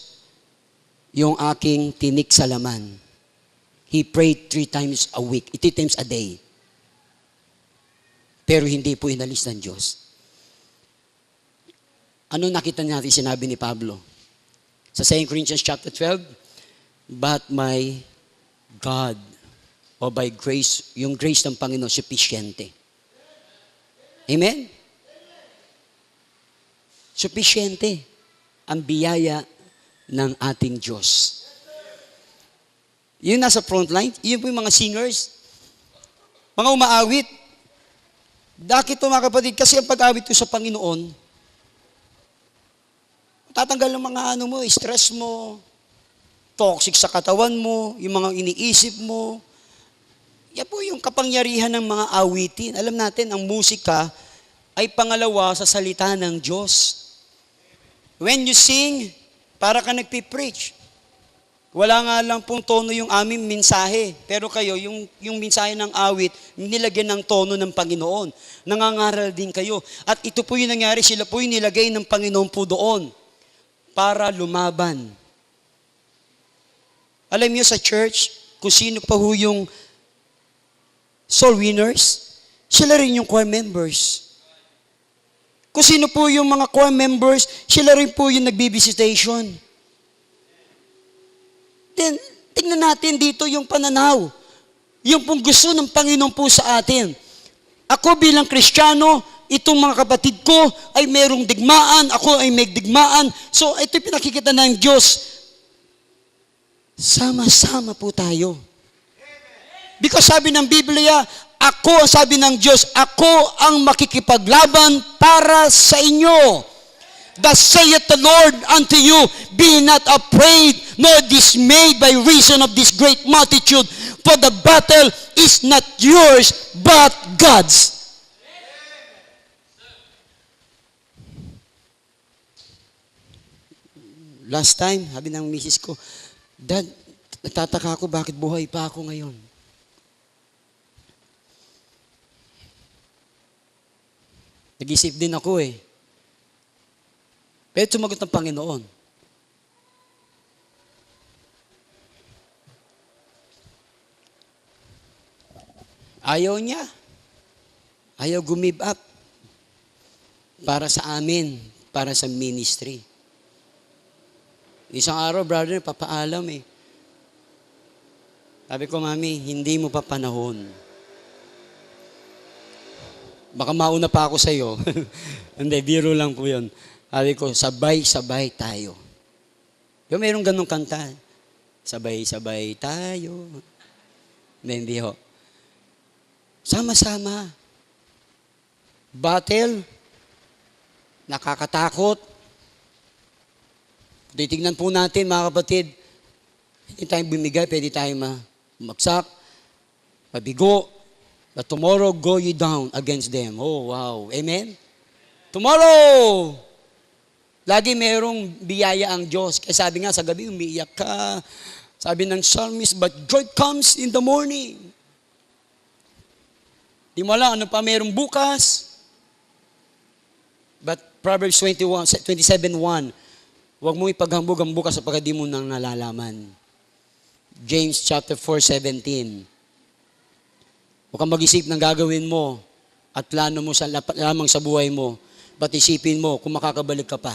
yung aking tinik sa laman. He prayed 3 times a week, 3 times a day. Pero hindi po inalis ng Diyos. Ano nakita natin sinabi ni Pablo? Sa 2 Corinthians chapter 12, but my God, o by grace, yung grace ng Panginoon, sufficiente. Amen? Sufficiente ang biyaya ng ating Diyos. Yung nasa frontline, yun po yung mga singers, mga umaawit. Bakit ito mga kapatid? Kasi ang pag-awit ko sa Panginoon, tatanggal ng mga stress mo, toxic sa katawan mo, yung mga iniisip mo. Yan po yung kapangyarihan ng mga awitin. Alam natin, ang musika ay pangalawa sa salita ng Diyos. When you sing, para ka nagpipreach. Wala nga lang pong tono yung aming mensahe. Pero kayo, yung mensahe ng awit, nilagyan ng tono ng Panginoon. Nangangaral din kayo. At ito po yung nangyari, sila po yung nilagay ng Panginoon po doon para lumaban. Alam niyo sa church, kung sino pa ho yung soul winners, sila rin yung choir members. Kung sino po yung mga choir members, sila rin po yung nagbibisitation. Then, tingnan natin dito yung pananaw. Yung pong gusto ng Panginoon po sa atin. Ako bilang Kristiyano, itong mga kapatid ko ay merong digmaan, ako ay may digmaan. So, ito yung pinakikita ng Diyos. Sama-sama po tayo. Because sabi ng Biblia, sabi ng Diyos, ako ang makikipaglaban para sa inyo. Thus saith the Lord unto you, be not afraid, nor dismayed by reason of this great multitude, for the battle is not yours, but God's. Last time, sabi ng misis ko, Dad, nagtataka ako bakit buhay pa ako ngayon. Nag-isip din ako eh. Pero sumagot ng Panginoon. Ayaw niya. Ayaw give up. Para sa amin, para sa ministry. Isang araw, brother, papaalam eh. Sabi ko, Mami, hindi mo pa panahon. Baka mauna pa ako sa'yo. Hindi, biro lang po yun. Sabi ko, sabay-sabay tayo. Yung mayroong ganong kanta. Sabay-sabay tayo. Hindi ho. Sama-sama. Battle. Nakakatakot. Titignan po natin, mga kapatid. Hindi tayo bumigay, pwede tayo magsak, mabigo. But tomorrow, go you down against them. Oh, wow. Amen? Tomorrow! Lagi mayroong biyaya ang Diyos. Kaya sabi nga, sa gabi, umiiyak ka. Sabi ng psalmist, but joy comes in the morning. Di mo alam, ano pa mayroong bukas? But Proverbs 27:1, huwag mo ipaghambog ang bukas sapagkat di mo nang nalalaman. James chapter 4:17. Huwag kang mag-isip ng gagawin mo at plano mo lamang sa buhay mo. Ba't isipin mo kung makakabalik ka pa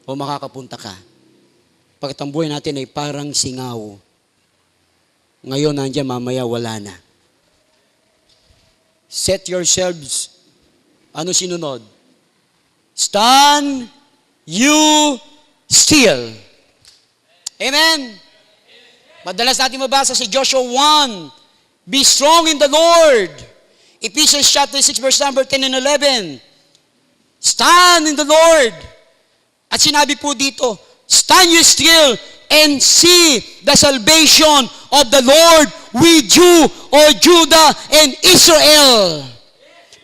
o makakapunta ka. Pagkat ang buhay natin ay parang singaw. Ngayon nandiyan, mamaya wala na. Set yourselves, ano sinunod? Stand you still. Amen? Madalas natin mabasa si Joshua 1. Be strong in the Lord. Ephesians chapter 6 verse number 10 and 11. Stand in the Lord. At sinabi po dito, stand you still and see the salvation of the Lord with you, O Judah and Israel.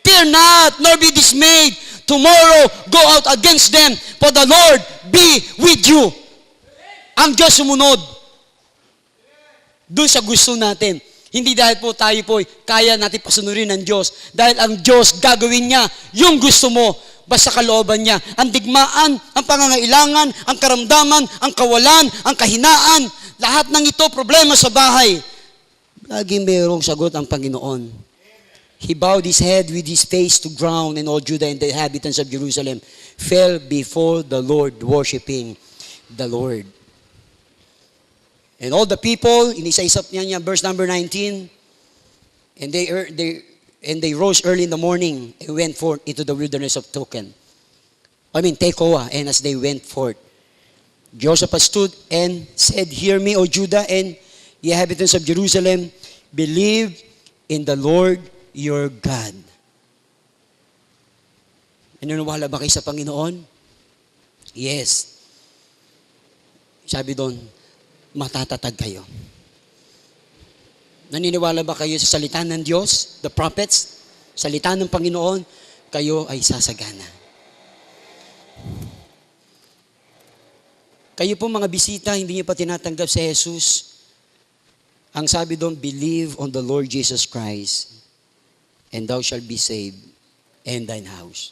Fear not, nor be dismayed. Tomorrow, go out against them, for the Lord be with you. Ang Diyos sumunod. Doon sa gusto natin. Hindi dahil po tayo po kaya natin pasunurin ng Diyos. Dahil ang Diyos gagawin niya yung gusto mo. Basta kalooban niya. Ang digmaan, ang pangangailangan, ang karamdaman, ang kawalan, ang kahinaan. Lahat ng ito problema sa bahay. Laging mayroong sagot ang Panginoon. He bowed his head with his face to ground, and all Judah and the inhabitants of Jerusalem fell before the Lord, worshiping the Lord. And all the people, inisa-isap niya verse number 19, and they rose early in the morning and went forth into the wilderness of Tekoa. And as they went forth, Jehoshaphat stood and said, hear me, O Judah and the inhabitants of Jerusalem, believe in the Lord your God. Naniniwala ba kayo sa Panginoon? Yes. Sabi doon, matatatag kayo. Naniniwala ba kayo sa salita ng Diyos, the prophets, salita ng Panginoon, kayo ay sasagana. Kayo po mga bisita, hindi niyo pa tinatanggap si Jesus. Ang sabi doon, believe on the Lord Jesus Christ, and thou shalt be saved, and thine house.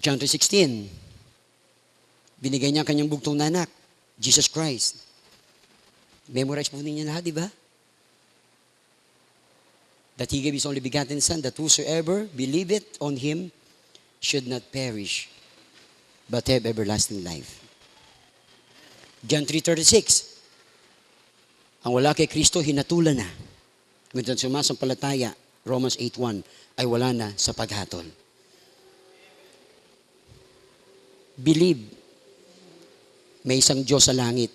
John 3:16. Binigay niya ang kanyang bugtong na anak, Jesus Christ. Memorize po ninyo lahat, di ba? That He gave His only begotten Son, that whosoever believeth on Him should not perish, but have everlasting life. John 3:36. Ang wala kay Kristo, hinatulan na. Ngunit ang sumasampalataya, Romans 8:1, ay wala na sa paghatol. Believe. May isang Diyos sa langit.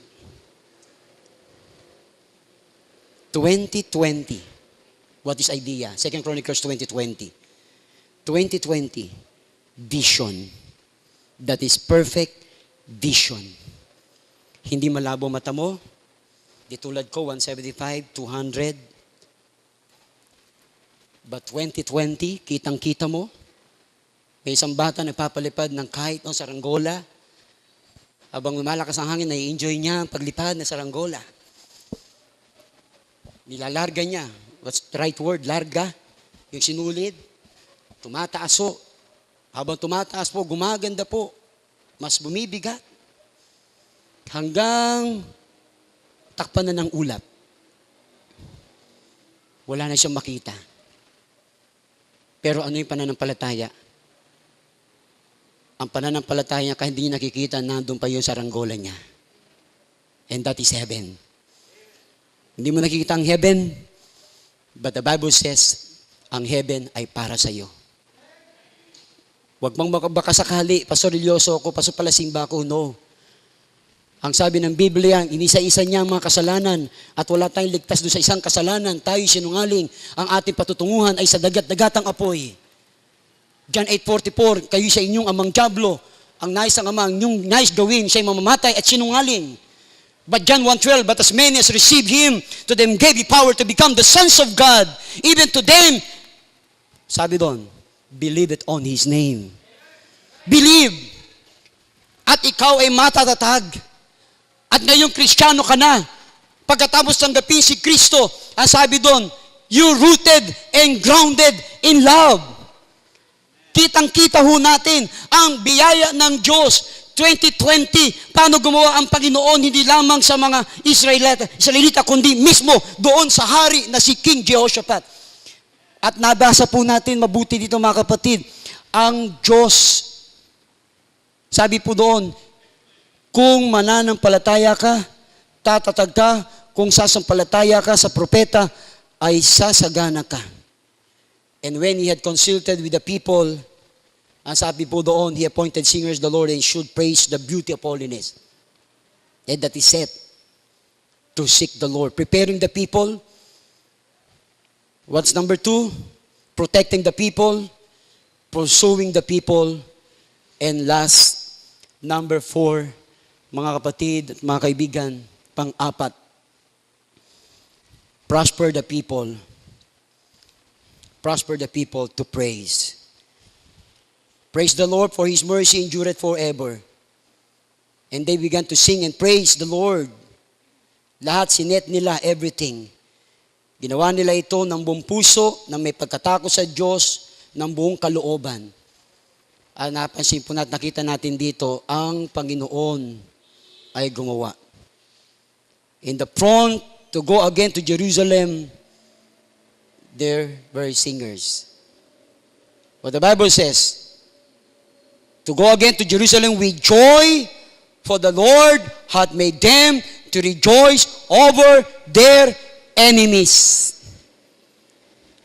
2020. What is idea? 2 Chronicles 20:20. 2020. Vision. That is perfect vision. Hindi malabo mata mo. Di tulad ko, 175, 200. But 2020, kitang-kita mo. May isang bata nagpapalipad ng kahit ng saranggola. Habang lumalakas ang hangin, nai-enjoy niya ang paglipad ng saranggola. Nilalarga niya. What's the right word? Larga. Yung sinulid. Tumataas po. Habang tumataas po, gumaganda po. Mas bumibigat. Hanggang takpan na ng ulap. Wala na siyang makita. Pero ano yung pananampalataya? ang pananampalataya niya, kahit hindi niya nakikita, nandun pa yun sa ranggola niya. And that is heaven. Hindi mo nakikita ang heaven, but the Bible says, ang heaven ay para sa iyo. Huwag mang baka sakali, Pastor religyoso ako, Pastor palasimba ako, no. Ang sabi ng Biblia, inisa-isa niya ang mga kasalanan at wala tayong ligtas doon sa isang kasalanan. Tayo sinungaling. Ang ating patutunguhan ay sa dagat-dagatang apoy. John 8:44, kayo sa inyong amang diablo, ang nais ng amang inyong nais gawin, siya'y mamamatay at sinungaling. But John 1:12, but as many as received Him, to them gave He power to become the sons of God. Even to them, sabi doon, believe it on His name. Believe. At ikaw ay matatatag. At ngayong Kristiyano ka na. Pagkatapos tanggapin si Kristo, ang sabi doon, you rooted and grounded in love. Kitang-kita ho natin ang biyaya ng Diyos. 2020, paano gumawa ang Panginoon hindi lamang sa mga Israelita, kundi mismo doon sa hari na si King Jehoshaphat. At nabasa po natin mabuti dito mga kapatid, ang Diyos, sabi po doon, kung mananampalataya ka, tatatag ka, kung sasampalataya ka sa propeta, ay sasagana ka. And when he had consulted with the people, ang sabi po doon, he appointed singers the Lord and should praise the beauty of holiness. And that is set to seek the Lord. Preparing the people. What's number 2? Protecting the people, pursuing the people, and last, number 4, mga kapatid at mga kaibigan, pang-apat, prosper the people. Prosper the people to praise. Praise the Lord for His mercy endureth forever. And they began to sing and praise the Lord. Lahat sinet nila, everything. Ginawa nila ito ng buong puso, na may pagkatakot sa Diyos, ng buong kalooban. Napansin po natin, nakita natin dito, ang Panginoon ay gumawa. In the front, to go again to Jerusalem, there were singers. What the Bible says, to go again to Jerusalem with joy, for the Lord hath made them to rejoice over their enemies.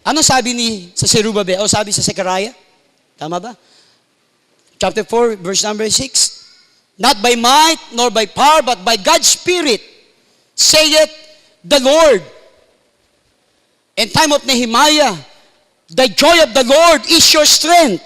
Ano sabi sa Zerubbabel? O sabi sa Zechariah? Tama ba? Chapter 4, verse number 6. Not by might, nor by power, but by God's Spirit, saith the Lord. In time of Nehemiah, the joy of the Lord is your strength.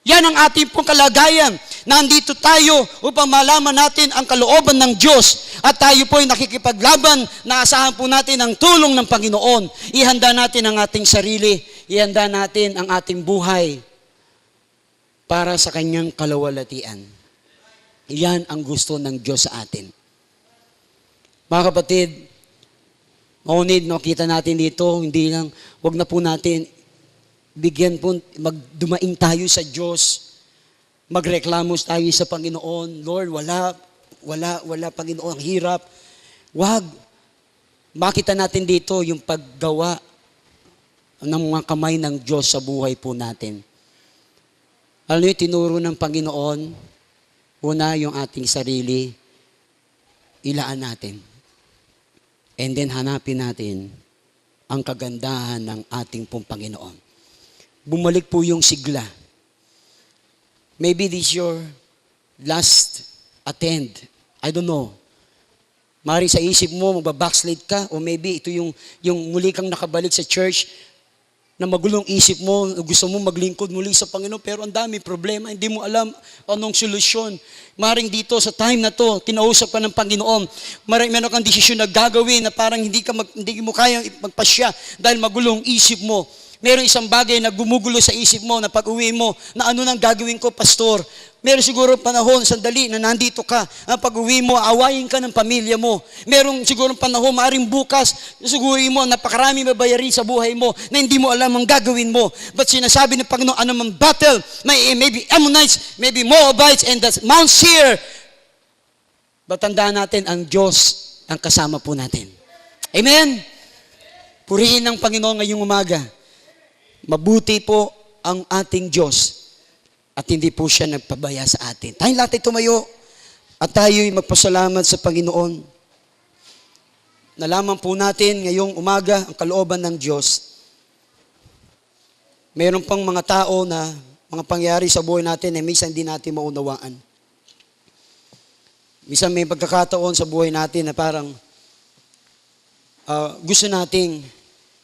Yan ang ating pong kalagayan. Nandito tayo upang malaman natin ang kalooban ng Diyos. At tayo po ay nakikipaglaban, naasahan po natin ang tulong ng Panginoon. Ihanda natin ang ating sarili, ihanda natin ang ating buhay para sa kanyang kalawalatian. Yan ang gusto ng Diyos sa atin. Mga kapatid, maunid, nakita natin dito, hindi lang, wag na po natin, bigyan po, magdumaing tayo sa Diyos, magreklamo tayo sa Panginoon. Lord, wala, Panginoon, ang hirap. Wag, makita natin dito yung paggawa ng mga kamay ng Diyos sa buhay po natin. Ano yung tinuro ng Panginoon? Una, yung ating sarili, ilaan natin. And then, hanapin natin ang kagandahan ng ating pong Panginoon. Bumalik po yung sigla. Maybe this your last attend. I don't know. Mari sa isip mo, magbabackslide ka, o maybe ito yung muli kang nakabalik sa church, na magulong isip mo, gusto mo maglingkod muli sa Panginoon, pero ang dami problema, hindi mo alam anong solusyon. Maring dito, sa time na to, kinausap ka ng Panginoon, meron kang desisyon na gagawin na parang hindi mo kayang magpasya dahil magulong isip mo. Meron isang bagay na gumugulo sa isip mo na pag-uwi mo, na ano nang gagawin ko, pastor? Meron siguro panahon, sandali, na nandito ka, ang pag-uwi mo, awayin ka ng pamilya mo. Meron siguro panahon, maaaring bukas, sigurin mo, napakarami mabayari sa buhay mo, na hindi mo alam ang gagawin mo. But sinasabi ng Panginoon, anumang battle, maybe Ammonites, maybe Moabites, and the Mount Seir. But tandaan natin, ang Diyos ang kasama po natin. Amen? Purihin ng Panginoon ngayong umaga. Mabuti po ang ating Diyos. At hindi po siya nagpabaya sa atin. Tayong lahat ay tumayo at tayo'y magpasalamat sa Panginoon. Nalaman po natin ngayong umaga ang kalooban ng Diyos. Mayroon pang mga tao na mga pangyayari sa buhay natin na minsan hindi natin maunawaan. Minsan may pagkakataon sa buhay natin na parang gusto nating,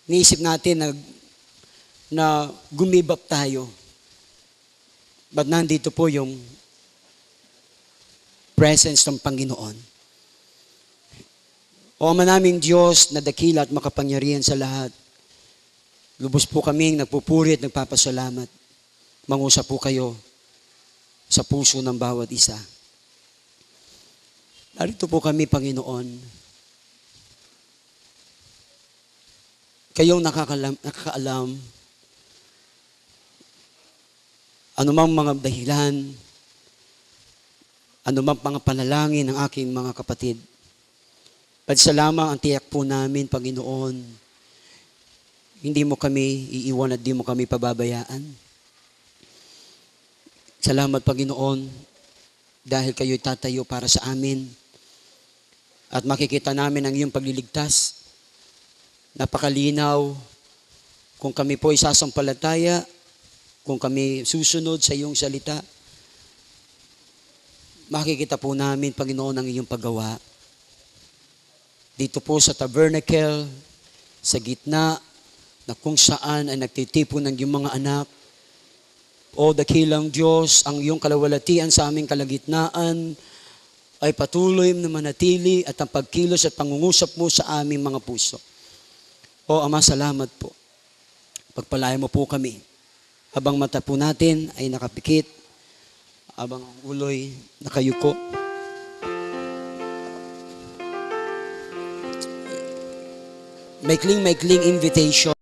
niisip natin na gumibap tayo. But nandito po yung presence ng Panginoon. O Ama naming Diyos na dakila at makapangyarihan sa lahat, lubos po kaming nagpupuri at nagpapasalamat. Mangusap po kayo sa puso ng bawat isa. Narito po kami, Panginoon. Kayong nakakaalam anumang mga dahilan, anumang mga panalangin ng aking mga kapatid. Pagsalamang ang tiyak po namin, Panginoon, hindi mo kami iiwan at di mo kami pababayaan. Salamat, Panginoon, dahil kayo'y tatayo para sa amin at makikita namin ang iyong pagliligtas. Napakalinaw kung kami po ay sasampalataya, kung kami susunod sa iyong salita, makikita po namin, Panginoon, ang iyong paggawa. Dito po sa tabernacle, sa gitna, na kung saan ay nagtitipon ng iyong mga anak. O dakilang Diyos, ang iyong kalawalatian sa aming kalagitnaan ay patuloy na manatili at ang pagkilos at pangungusap mo sa aming mga puso. O Ama, salamat po. Pagpalayan mo po kami. Habang mata po natin ay nakapikit, habang ang ulo'y nakayuko. Maikling invitation.